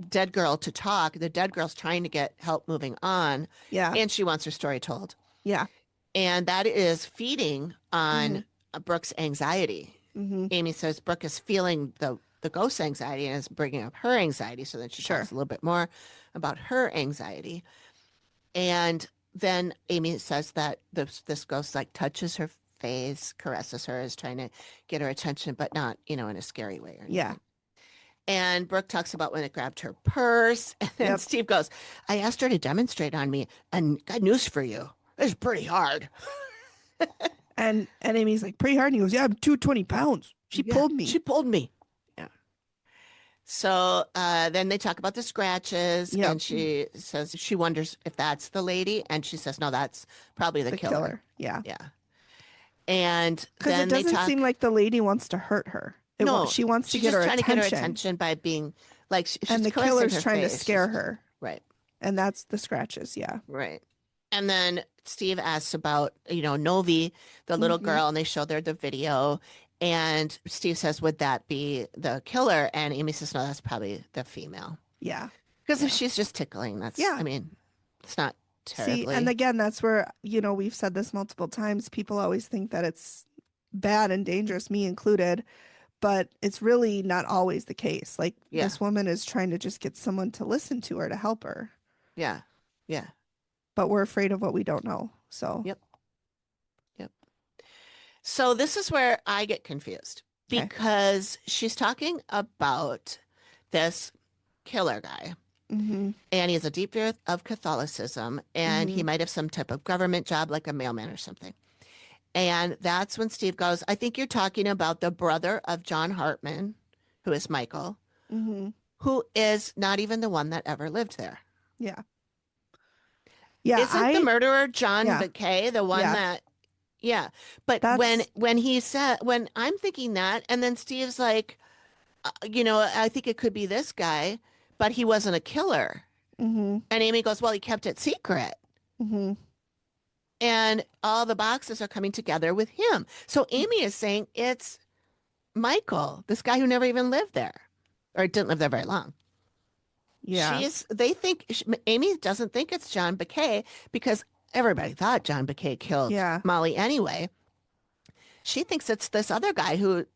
dead girl to talk. The dead girl's trying to get help moving on, Yeah. and she wants her story told. Yeah. And that is feeding on Brooke's anxiety. Mm-hmm. Amy says Brooke is feeling the ghost anxiety and is bringing up her anxiety. So then she Sure. talks a little bit more about her anxiety. And then Amy says that this ghost like touches her face, caresses her, is trying to get her attention, but not, in a scary way or anything. Yeah. And Brooke talks about when it grabbed her purse. And then Yep. Steve goes, I asked her to demonstrate on me, and got news for you. It's pretty hard. And Amy's like, pretty hard. And he goes, yeah, I'm 220 pounds. She Yeah, pulled me. She pulled me. Yeah. So then they talk about the scratches, Yep. and she says she wonders if that's the lady, and she says, no, that's probably the killer. Yeah. Yeah. And Because then it they doesn't talk. seem like the lady wants to hurt her. No, She wants to she's get just her trying attention. to get her attention by being like, she's And the caressing killer's her trying to face. scare She's- her. Right. And that's the scratches. Yeah. Right. And then Steve asks about, Novi, the little Mhm. girl, and they show her the video. And Steve says, would that be the killer? And Amy says, no, that's probably the female. Yeah. Because if she's just tickling, that's, Yeah. I mean, it's not terribly. See, and again, that's where, we've said this multiple times. People always think that it's bad and dangerous, me included, but it's really not always the case. Like Yeah. this woman is trying to just get someone to listen to her, to help her, Yeah. Yeah. but we're afraid of what we don't know. So, Yep. So this is where I get confused Okay. because she's talking about this killer guy. Mhm. And he has a deep fear of Catholicism, and he might have some type of government job like a mailman or something. And that's when Steve goes, I think you're talking about the brother of John Hartman, who is Michael, Mhm. who is not even the one that ever lived there. Yeah. Yeah. Isn't the murderer John Yeah. McKay the one Yeah. that, yeah. But That's- when he said, when I'm thinking that, and then Steve's like, I think it could be this guy, but he wasn't a killer. Mhm. And Amy goes, well, he kept it secret. Mhm. And all the boxes are coming together with him. So Amy is saying it's Michael, this guy who never even lived there or didn't live there very long. Yeah. Amy doesn't think it's John McKay because everybody thought John McKay killed Yeah. Molly anyway. She thinks it's this other guy who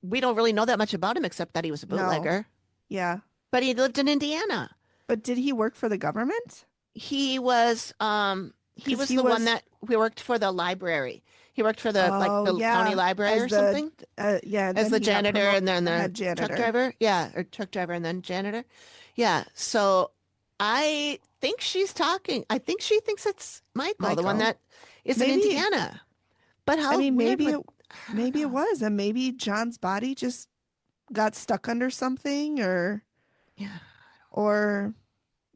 we don't really know that much about him except that he was a No. bootlegger, Yeah. but he lived in Indiana. But did he work for the government? He was 'Cause he the one was- that we worked for the library. He worked for the county library as or the- something. Yeah. and As then the he got janitor promoted and then to the head janitor. truck driver. Yeah, or truck driver and then janitor. Yeah. So I think she's talking. I think she thinks it's Michael, the one Michael. that is Maybe- in Indiana. But how I mean, weird maybe would- maybe it was, and maybe John's body just got stuck under something, Yeah. or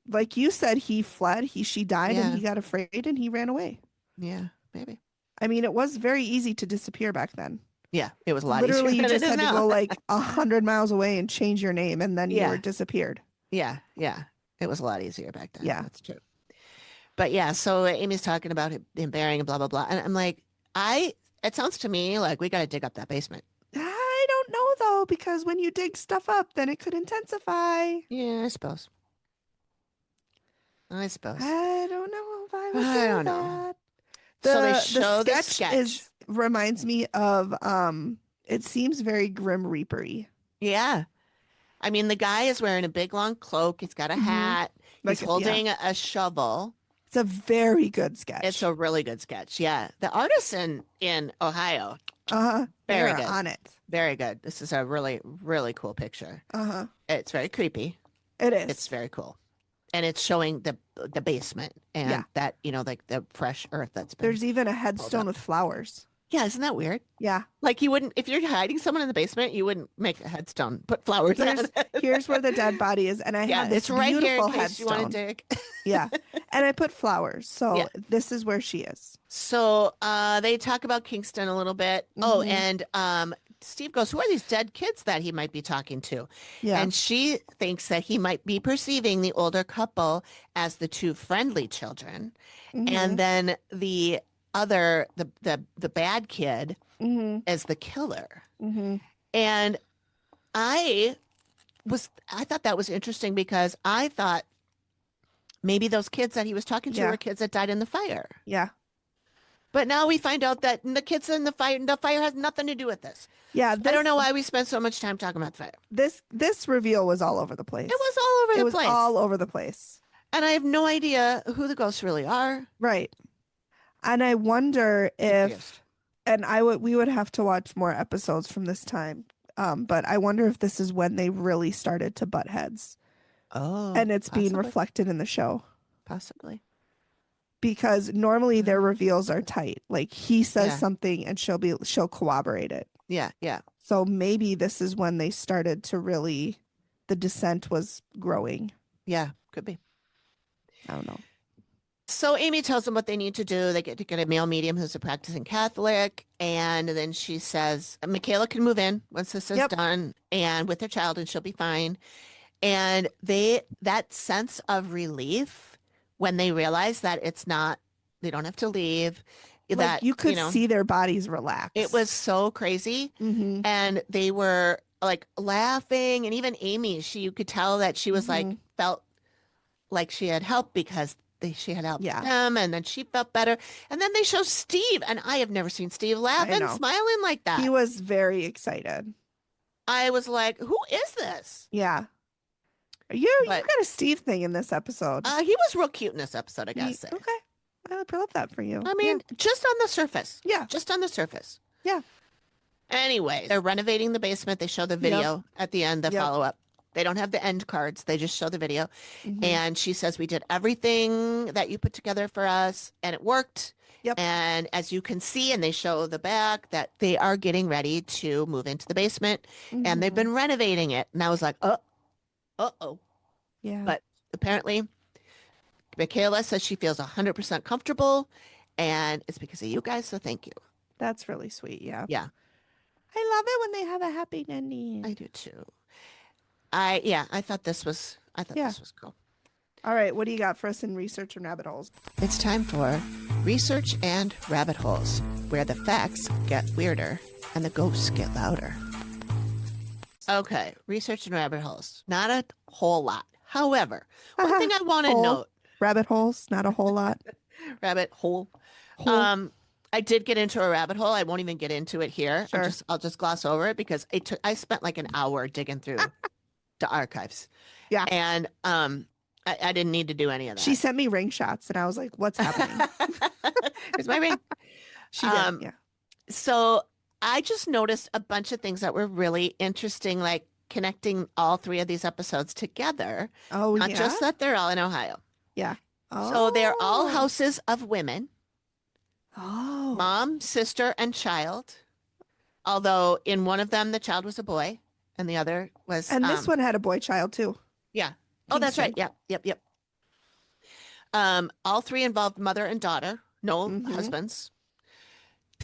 like you said, he fled. She died, and Yeah. he got afraid, and he ran away. Yeah, maybe. I mean, it was very easy to disappear back then. Yeah, it was a lot Literally, easier you than it just is had to now. go like 100 miles away and change your name, and then you Yeah. were disappeared. Yeah, yeah. It was a lot easier back then. Yeah. That's true. But yeah, so Amy's talking about him burying and blah, blah, blah. And I'm like, it sounds to me like we got to dig up that basement. I don't know though, because when you dig stuff up, then it could intensify. Yeah, I suppose. I suppose. I don't know if I would I do don't know. that. So they show the sketch. Reminds me of it seems very Grim Reaper-y. Yeah. I mean, the guy is wearing a big long cloak. He's got a Mhm. hat. Like, He's holding a shovel. It's a very good sketch. It's a really good sketch. Yeah. The artists in Ohio, very very good. on it. very good. This is a really, really cool picture. It's very creepy. It is. It's very cool. And it's showing the basement and Yeah. that, like the fresh earth that's been. There's even a headstone up. with flowers. Yeah, isn't that weird? Yeah. Like you wouldn't, if you're hiding someone in the basement, you wouldn't make a headstone, put flowers on Here's, it. here's where the dead body is, and I Yeah, have this it's right here beautiful in case you want headstone. to dig. Yeah, and I put flowers, so Yeah. this is where she is. So they talk about Kingston a little bit. Oh, Mhm. and Steve goes, who are these dead kids that he might be talking to? Yeah. And she thinks that he might be perceiving the older couple as the two friendly children. Mhm. And then the other, the bad kid Mhm. as the killer. Mhm. And I thought that was interesting because I thought maybe those kids that he was talking to Yeah. were kids that died in the fire. Yeah. But now we find out that the kids in the fire has nothing to do with this. Yeah. I don't know why we spent so much time talking about the fire. This reveal was all over the place. It was all over It the was place. all over the place. And I have no idea who the ghosts really are. Right. And I wonder if, and we would have to watch more episodes from this time. But I wonder if this is when they really started to butt heads, Oh, and it's being possibly. reflected in the show. Possibly. Because normally their reveals are tight. Like he says Yeah. something and she'll corroborate it. Yeah, yeah. So maybe this is when they started to really, the dissent was growing. Yeah, could be. I don't know. So Amy tells them what they need to do. They get to get a male medium who's a practicing Catholic. And then she says, Michaela can move in once this is Yep. done and with her child and she'll be fine. And that sense of relief when they realize that it's not, they don't have to leave. Like that you could see their bodies relax. it was so crazy. Mm-hmm. And they were like laughing. And even Amy, you could tell that she was like, Mhm. felt like she had helped because she had helped Yeah. them, and then she felt better. And then they show Steve, and I have never seen Steve laugh and know. smiling like that. He was very excited. I was like, who is this? Yeah. You But- got a Steve thing in this episode. He was real cute in this episode, I gotta He- say. Okay. I love that for you. I mean, just on the surface. Yeah. Just on the surface. Yeah. Anyway, they're renovating the basement. They show the video at the end, the Yep. follow-up. They don't have the end cards. They just show the video. Mhm. And she says, we did everything that you put together for us, and it worked. Yep. And as you can see, and they show the back, that they are getting ready to move into the basement, and they've Mhm. been renovating it. And I was like, uh-oh. Yeah. But apparently, Michaela says she feels 100% comfortable, and it's because of you guys, so thank you. That's really sweet. Yeah. Yeah. I love it when they have a happy ending. I do too. I thought this was cool. All right. What do you got for us in research and rabbit holes? It's time for research and rabbit holes, where the facts get weirder and the ghosts get louder. Okay, research and rabbit holes. Not a whole lot. However, one thing I want to Hole. note, Rabbit holes, not a whole lot. rabbit hole. Hole. I did get into a rabbit hole. I won't even get into it here. Sure. I'll just gloss over it because I spent like an hour digging through the archives. Yeah. And I didn't need to do any of that. She sent me ring shots and I was like, what's happening? Here's my ring. She did. Yeah. So I just noticed a bunch of things that were really interesting, like connecting all three of these episodes together. Oh, Not yeah. just that they're all in Ohio. Yeah. Oh. So they're all houses of women, Oh. mom, sister, and child. Although in one of them, the child was a boy and the other was. And this one had a boy child too. Yeah. Oh, that's right. Kingston. Yep. All three involved mother and daughter, no husbands.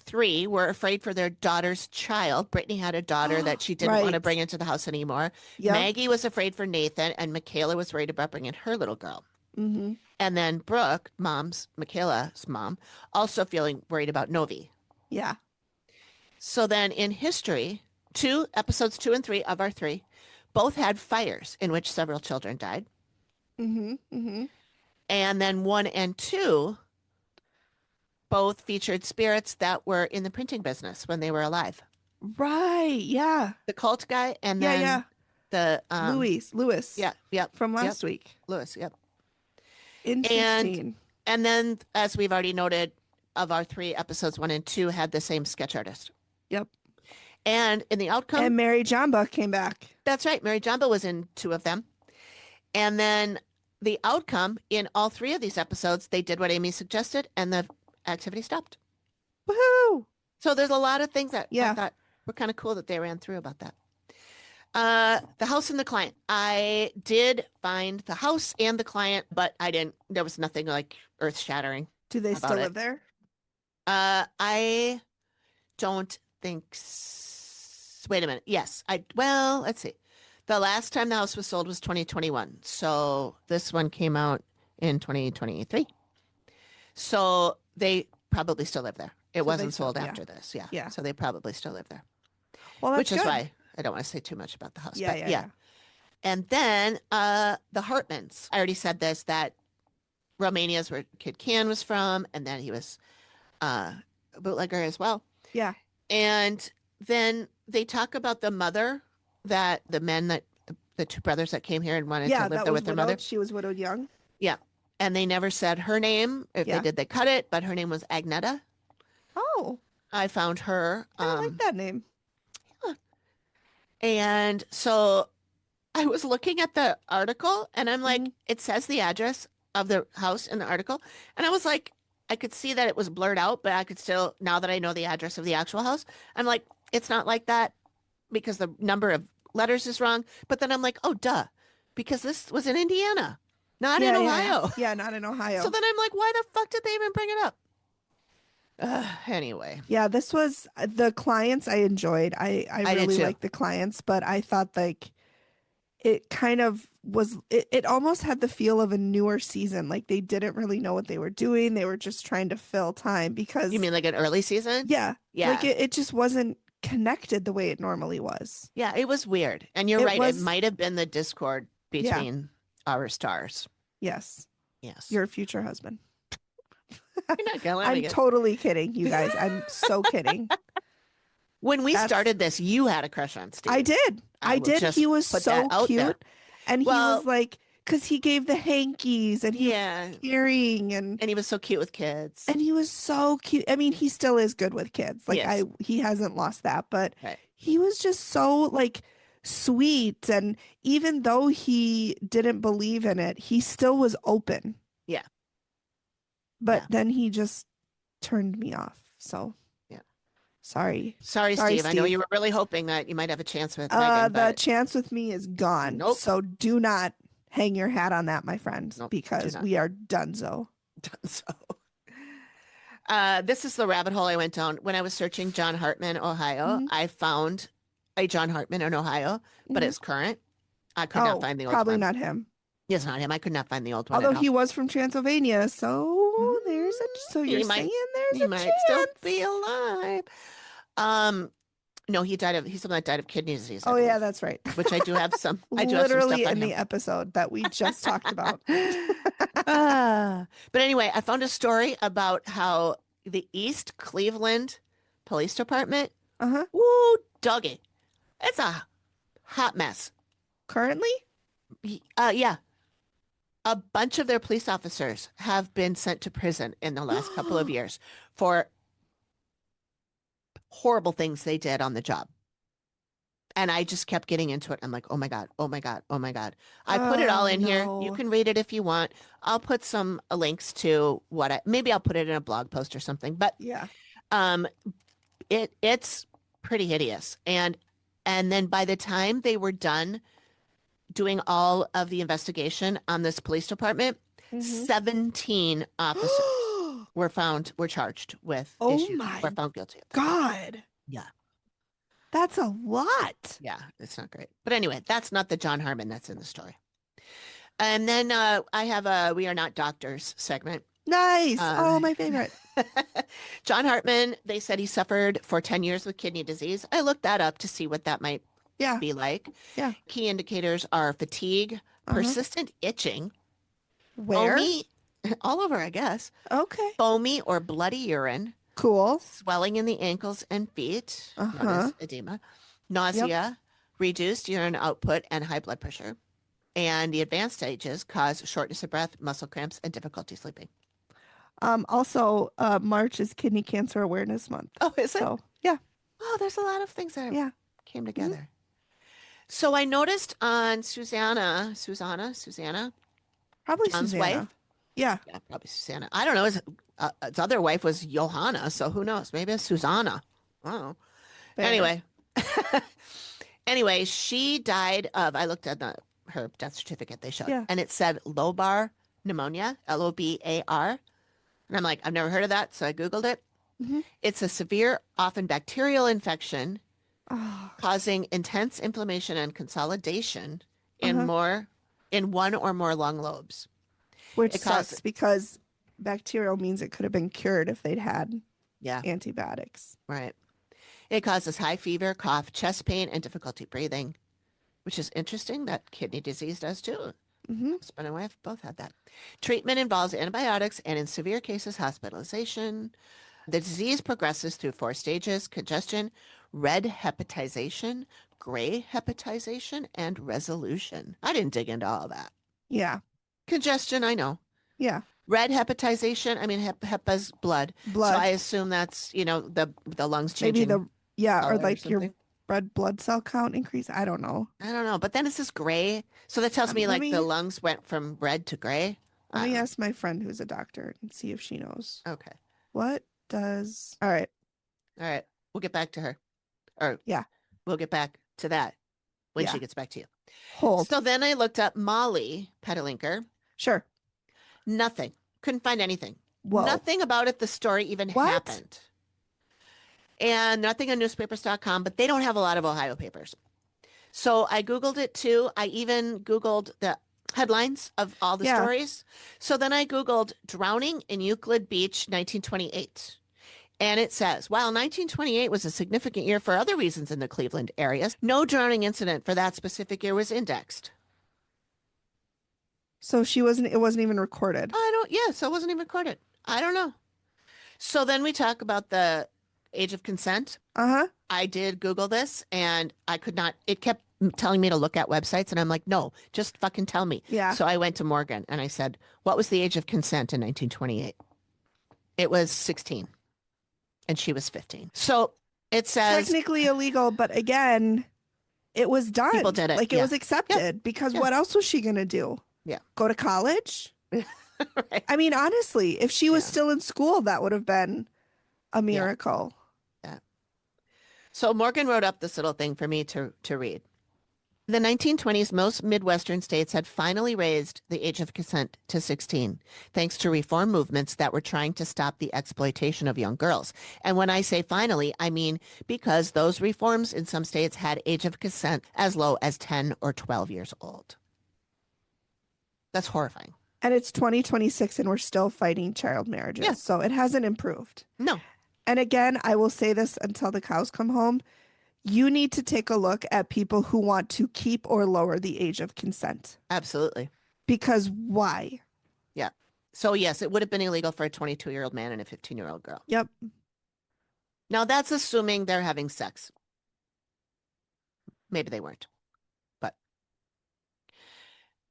3 were afraid for their daughter's child. Brittany had a daughter that she didn't want to Right. bring into the house anymore. Yep. Maggie was afraid for Nathan, and Michaela was worried about bringing her little girl. Mm-hmm. And then Brooke, Michaela's mom, also feeling worried about Novi. Yeah. So then in history, episodes 2 and 3 of our 3 both had fires in which several children died. Mm-hmm. Mm-hmm. And then 1 and 2 both featured spirits that were in the printing business when they were alive. Right. Yeah. The cult guy and Yeah. then Yeah. the Lewis. Yeah, yep. From last week. Lewis, yep. Interesting. And then, as we've already noted, of our 3 episodes, 1 and 2 had the same sketch artist. Yep. And in the outcome, And Mary Jamba came back. that's right, Mary Jamba was in 2 of them. And then the outcome in all 3 of these episodes, they did what Amy suggested, and the activity stopped. Woohoo! So there's a lot of things that Yeah. I thought were kind of cool that they ran through about that. The house and the client. I did find the house and the client, but there was nothing like earth shattering. Do they About still it. live there? I don't think. Wait a minute. Yes. Well, let's see. The last time the house was sold was 2021. So this one came out in 2023. So they probably still live there. It So wasn't they still- sold yeah. after this. Yeah. Yeah. So they probably still live there, Well, that's which is good. why I don't want to say too much about the house. Yeah, but yeah. And then the Hartmans. I already said this, that Romania's where Kid Can was from, and then he was a bootlegger as well. Yeah. And then they talk about the mother that the 2 brothers that came here and wanted Yeah, to live that there was with their widowed. mother. She was widowed young. Yeah. And they never said her name. If Yeah. they did, they cut it, but her name was Agneta. Oh, I found her. I like that name. And so I was looking at the article and I'm like, Mhm. it says the address of the house in the article. And I was like, I could see that it was blurred out, but I could still, now that I know the address of the actual house, I'm like, it's not like that because the number of letters is wrong. But then I'm like, oh, duh, because this was in Indiana, not in Ohio. Yeah, not in Ohio. So then I'm like, why the fuck did they even bring it up? Anyway. Yeah, this was the clients I enjoyed. I I did really too. liked the clients, but I thought like it kind of was it almost had the feel of a newer season. Like they didn't really know what they were doing. They were just trying to fill time because You mean like an early season? yeah. Yeah. Like it just wasn't connected the way it normally was. Yeah, it was weird. And you're It right. was- It might have been the discord Yeah. between our stars. Yes. Yes. Your future husband. You're not gonna let me I'm get- totally kidding, you guys. I'm so kidding. When we That's- started this, you had a crush on Steve. I did. I I will did. just He was put so that out there. cute. And he Well- was like, because he gave the hankies and he Yeah. was caring and And he was so cute with kids. he was so cute. I mean, he still is good with kids. Like Yes. he hasn't lost that, but Right. he was just so like sweet. And even though he didn't believe in it, he still was open. Yeah. But Yeah. then he just turned me off. So Yeah. sorry. Sorry, Sorry, Steve. I know Steve. you were really hoping that you might have a chance with Megan, The but chance with me is gone. Nope. So do not hang your hat on that, my friend, Nope, do because not. we are donezo. so. This is the rabbit hole I went down when I was searching John Hartman, Ohio. Mhm. I found a John Hartman in Ohio, but Mhm. it's current. I could not find the old probably one. not him. It's not him. I could not find the old one. Although at all. he was from Transylvania, so so He you're might- saying there's he a might chance. still be alive. No, he's someone that died of kidney disease. I Oh yeah, believe, that's right. which I do have some. I do have some Literally stuff on in him. the episode that we just talked about. But anyway, I found a story about how the East Cleveland Police Department, Uh-huh. woo, doggy, it's a hot mess. Currently? Yeah, a bunch of their police officers have been sent to prison in the last couple of years for horrible things they did on the job. And I just kept getting into it. I'm like, oh my God, oh my God, oh my God. I put it all Oh, in here. You no. can read it if you want. I'll put some links to maybe I'll put it in a blog post or something. But Yeah. um, it's pretty hideous. And then by the time they were done doing all of the investigation on this police department, Mhm. 17 officers were charged with Oh issues, my were found guilty. God. Yeah. That's a lot. Yeah, it's not great. But anyway, that's not the John Harmon that's in the story. And then I have a We Are Not Doctors segment. Nice. Oh, my favorite. John Hartman, they said he suffered for 10 years with kidney disease. I looked that up to see what that might Yeah. be like. Yeah. Key indicators are fatigue, persistent itching, Where? foamy, all over, I guess, Okay. foamy or bloody urine, Cool. swelling in the ankles and feet, known as edema, nausea, reduced urine output, and high blood pressure. And the advanced stages cause shortness of breath, muscle cramps, and difficulty sleeping. Also, March is Kidney Cancer Awareness Month. Oh, is it? So, yeah. Oh, there's a lot of things that Yeah. came together. So I noticed on Susanna, Probably John's Susanna. wife. Yeah. Yeah, probably Susanna. I don't know. His other wife was Johanna, so who knows? Maybe it's Susanna. Oh. Fair. Anyway, she died of, I looked at her death certificate they showed, Yeah. and it said lobar pneumonia, Lobar. And I'm like, I've never heard of that, so I Googled it. Mhm. It's a severe, often bacterial infection Oh, causing intense inflammation and consolidation in Uh-huh. in one or more lung lobes. which It sucks causes- because bacterial means it could have been cured if they'd had Yeah, antibiotics. right. It causes high fever, cough, chest pain, and difficulty breathing, which is interesting that kidney disease does too. Mm-hmm. Husband and wife both had that. Treatment involves antibiotics and in severe cases, hospitalization. The disease progresses through 4 stages: congestion, red hepatization, gray hepatization, and resolution. I didn't dig into all that. Yeah. Congestion, I know. Yeah. Red hepatization, I mean, hepa's blood. Blood. So I assume that's, the lungs Maybe changing. or color or like your something. red blood cell count increase. I don't know. I don't know. But then it says gray. So that tells me let like me- the lungs went from red to gray. Let I me don't ask my friend who's a doctor and see if she knows. know. Okay. What does... All right. All right. We'll get back to her. Or Yeah. we'll get back to that when Yeah. she gets back to you. Hold. So then I looked up Molly Pedalinker. Sure. Nothing. Couldn't find anything. Whoa. Nothing about it. The story even What? happened. And nothing on newspapers.com, but they don't have a lot of Ohio papers. So I Googled it too. I even Googled the headlines of all the Yeah. stories. So then I Googled drowning in Euclid Beach, 1928. And it says, while 1928 was a significant year for other reasons in the Cleveland area, no drowning incident for that specific year was indexed. So it wasn't even recorded. So it wasn't even recorded. I don't know. So then we talk about the age of consent. Uh-huh. I did Google this and I could not, it kept telling me to look at websites and I'm like, no, just fucking tell me. Yeah. So I went to Morgan and I said, what was the age of consent in 1928? It was 16 and she was 15. So it says Technically illegal, but again, it was done. People did it, Like it yeah. was accepted because Yeah. what else was she going to do? Yeah. Go to college? right. I mean, honestly, if she was Yeah. still in school, that would have been a miracle. So Morgan wrote up this little thing for me to read. In the 1920s, most Midwestern states had finally raised the age of consent to 16, thanks to reform movements that were trying to stop the exploitation of young girls. And when I say finally, I mean because those reforms in some states had age of consent as low as 10 or 12 years old. That's horrifying. And it's 2026 and we're still fighting child marriages. Yeah. So it hasn't improved. No. And again, I will say this until the cows come home. You need to take a look at people who want to keep or lower the age of consent. Absolutely. Because why? Yeah. So yes, it would have been illegal for a 22-year-old man and a 15-year-old girl. Yep. Now that's assuming they're having sex. Maybe they weren't, but.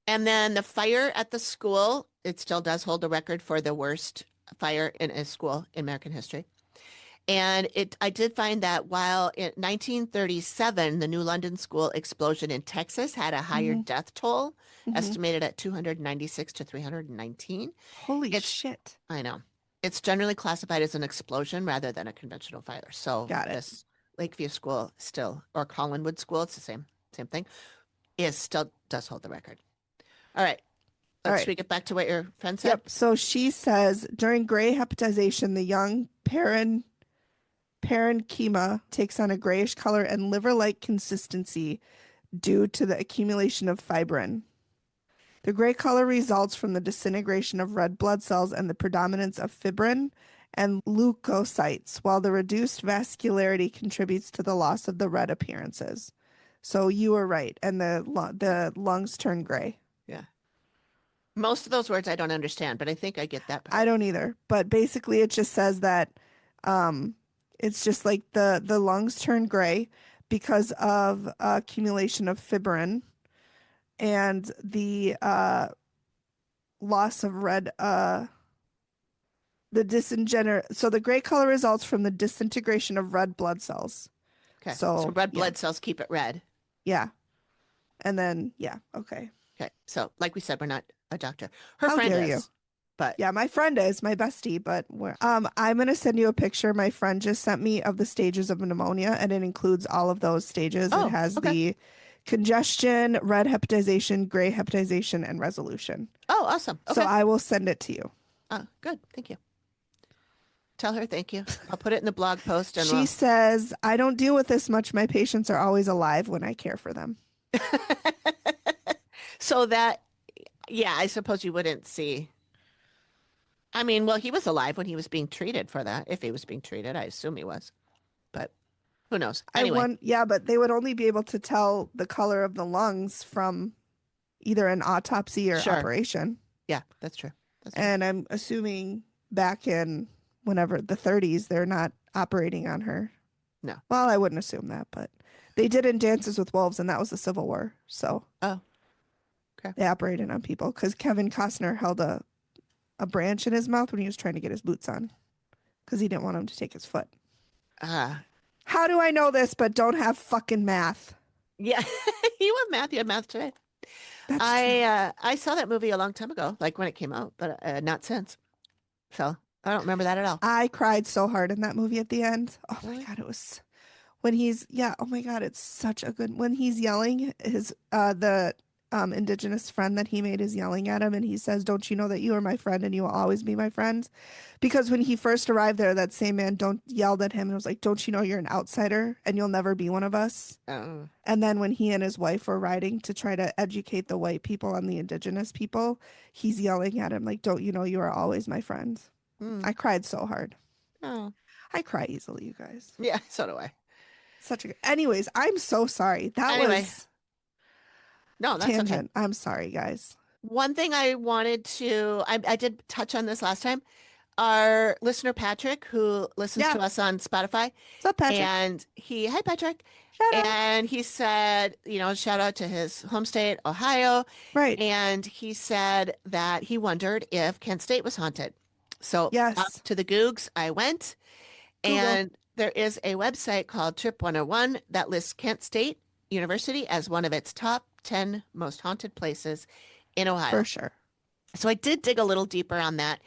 And then the fire at the school, it still does hold the record for the worst fire in a school in American history. And I did find that while in 1937, the New London School explosion in Texas had a higher death toll, estimated at 296 to 319. Holy shit. I know. It's generally classified as an explosion rather than a conventional fire. So Got it. this Lakeview School still, or Collinwood School, it's the same thing, still does hold the record. All right. Should we get back to what your friend said? Yep. So she says during gray hepatization, the young parenchyma takes on a grayish color and liver-like consistency due to the accumulation of fibrin. The gray color results from the disintegration of red blood cells and the predominance of fibrin and leukocytes, while the reduced vascularity contributes to the loss of the red appearances. So you were right, and the lungs turn gray. Yeah. Most of those words I don't understand, but I think I get that part. I don't either, but basically it just says that it's just like the lungs turn gray because of accumulation of fibrin and the loss of red so the gray color results from the disintegration of red blood cells. Okay. So red blood cells keep it red. Yeah. And then okay. Okay. So like we said, we're not a doctor. Her How friend dare is. you? But yeah, my friend is my bestie, but I'm going to send you a picture my friend just sent me of the stages of pneumonia, and it includes all of those stages. It has the congestion, red hepatization, gray hepatization, and resolution. Oh, awesome. Okay. So I will send it to you. Oh, good. Thank you. Tell her thank you. I'll put it in the blog post. And she says, I don't deal with this much. My patients are always alive when I care for them. So that, yeah, I suppose you wouldn't see. I mean, well, he was alive when he was being treated for that. If he was being treated, I assume he was. But who knows? Anyway. But they would only be able to tell the color of the lungs from either an autopsy or operation. Yeah, that's true. And I'm assuming back in whenever the 30s, they're not operating on her. No. Well, I wouldn't assume that, but they did in Dances with Wolves, and that was the Civil War. So okay. They operated on people because Kevin Costner held a branch in his mouth when he was trying to get his boots on because he didn't want him to take his foot. How do I know this but don't have fucking math? Yeah. You have math. You had math today. I saw that movie a long time ago, like when it came out, but not since. So I don't remember that at all. I cried so hard in that movie at the end. Oh Really? my God, it was when he's oh my God, it's such a good when he's yelling his the indigenous friend that he made is yelling at him, and he says, "Don't you know that you are my friend and you will always be my friend?" Because when he first arrived there, that same man yelled at him and was like, "Don't you know you're an outsider and you'll never be one of us?" Oh. And then when he and his wife were riding to try to educate the white people on the indigenous people, he's yelling at him like, "Don't you know you are always my friend?" I cried so hard. Oh. I cry easily, you guys. Yeah, so do I. Anyways, I'm so sorry. That was no, that's tangent. okay. I'm sorry, guys. One thing I wanted to, I did touch on this last time. Our listener Patrick, who listens to us on Spotify. What's up, Patrick? And hi Patrick. Shout out. And he said, shout out to his home state, Ohio. Right. And he said that he wondered if Kent State was haunted. So up to the Googs, I went. Google. And there is a website called Trip 101 that lists Kent State University as one of its top 10 most haunted places in Ohio. For sure. So I did dig a little deeper on that.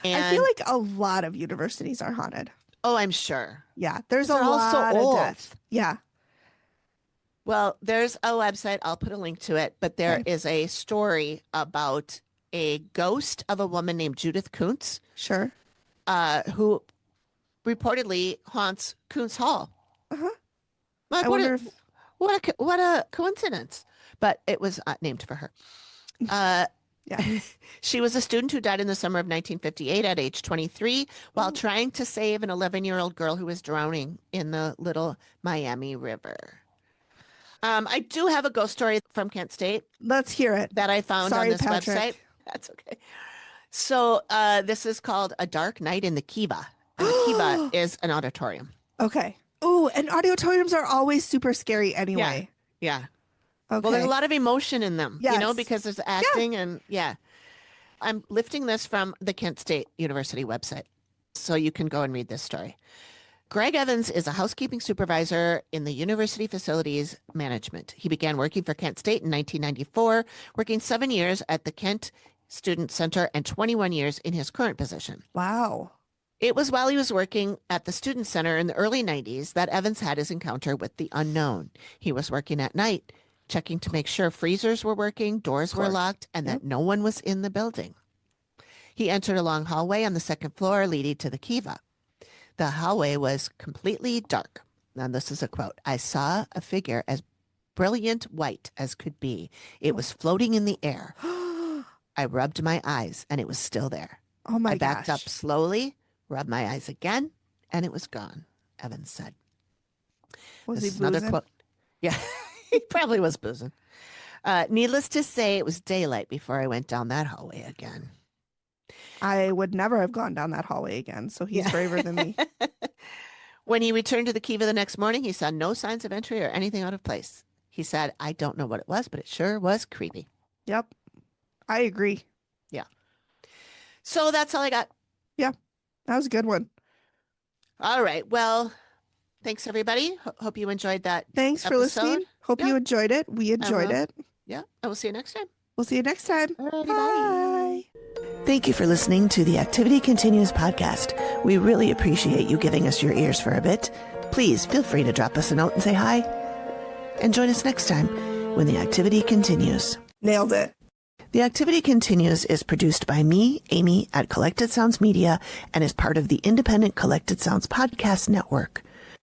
And I feel like a lot of universities are haunted. Oh, I'm sure. Yeah. There's a lot of death. Yeah. Well, there's a website. I'll put a link to it. But there is a story about a ghost of a woman named Judith Kuntz. Sure. Who reportedly haunts Kuntz Hall. Uh-huh. Like, I wonder if... What a coincidence. But it was named for her. Yeah. She was a student who died in the summer of 1958 at age 23 while trying to save an 11-year-old girl who was drowning in the Little Miami River. I do have a ghost story from Kent State. Let's hear it. That I found on this Patrick. website. That's okay. So this is called A Dark Night in the Kiva. And the Kiva is an auditorium. Okay. Oh, and auditoriums are always super scary anyway. Yeah. Okay. Well, there's a lot of emotion in them, you know, Yes. because there's acting and yeah. I'm lifting this from the Kent State University website, so you can go and read this story. Greg Evans is a housekeeping supervisor in the university facilities management. He began working for Kent State in 1994, working 7 years at the Kent Student Center and 21 years in his current position. Wow. It was while he was working at the Student Center in the early 90s that Evans had his encounter with the unknown. He was working at night, checking to make sure freezers were working, doors were locked, and that no one was in the building. He entered a long hallway on the second floor leading to the Kiva. The hallway was completely dark. Now, this is a quote. I saw a figure as brilliant white as could be. It was floating in the air. I rubbed my eyes, and it was still there. Oh my I backed up gosh. slowly, rubbed my eyes again, and it was gone, Evans said. Was This he is another boozing? quote. Yeah, he probably was boozing. Needless to say, it was daylight before I went down that hallway again. I would never have gone down that hallway again, so he's Yeah. braver than me. When he returned to the Kiva the next morning, he saw no signs of entry or anything out of place. He said, I don't know what it was, but it sure was creepy. Yep. I agree. So that's all I got. That was a good one. All right. Well, thanks, everybody. Hope you enjoyed that. Thanks for Episode? listening. Hope you Yeah. enjoyed it. We enjoyed will. it. Yeah. I will see you next time. We'll see you next time. Alrighty, Bye. Thank you for listening to the Activity Continues podcast. We really appreciate you giving us your ears for a bit. Please feel free to drop us a note and say hi. And join us next time when the activity continues. Nailed it. The Activity Continues is produced by me, Amy, at Collected Sounds Media, and is part of the independent Collected Sounds podcast network.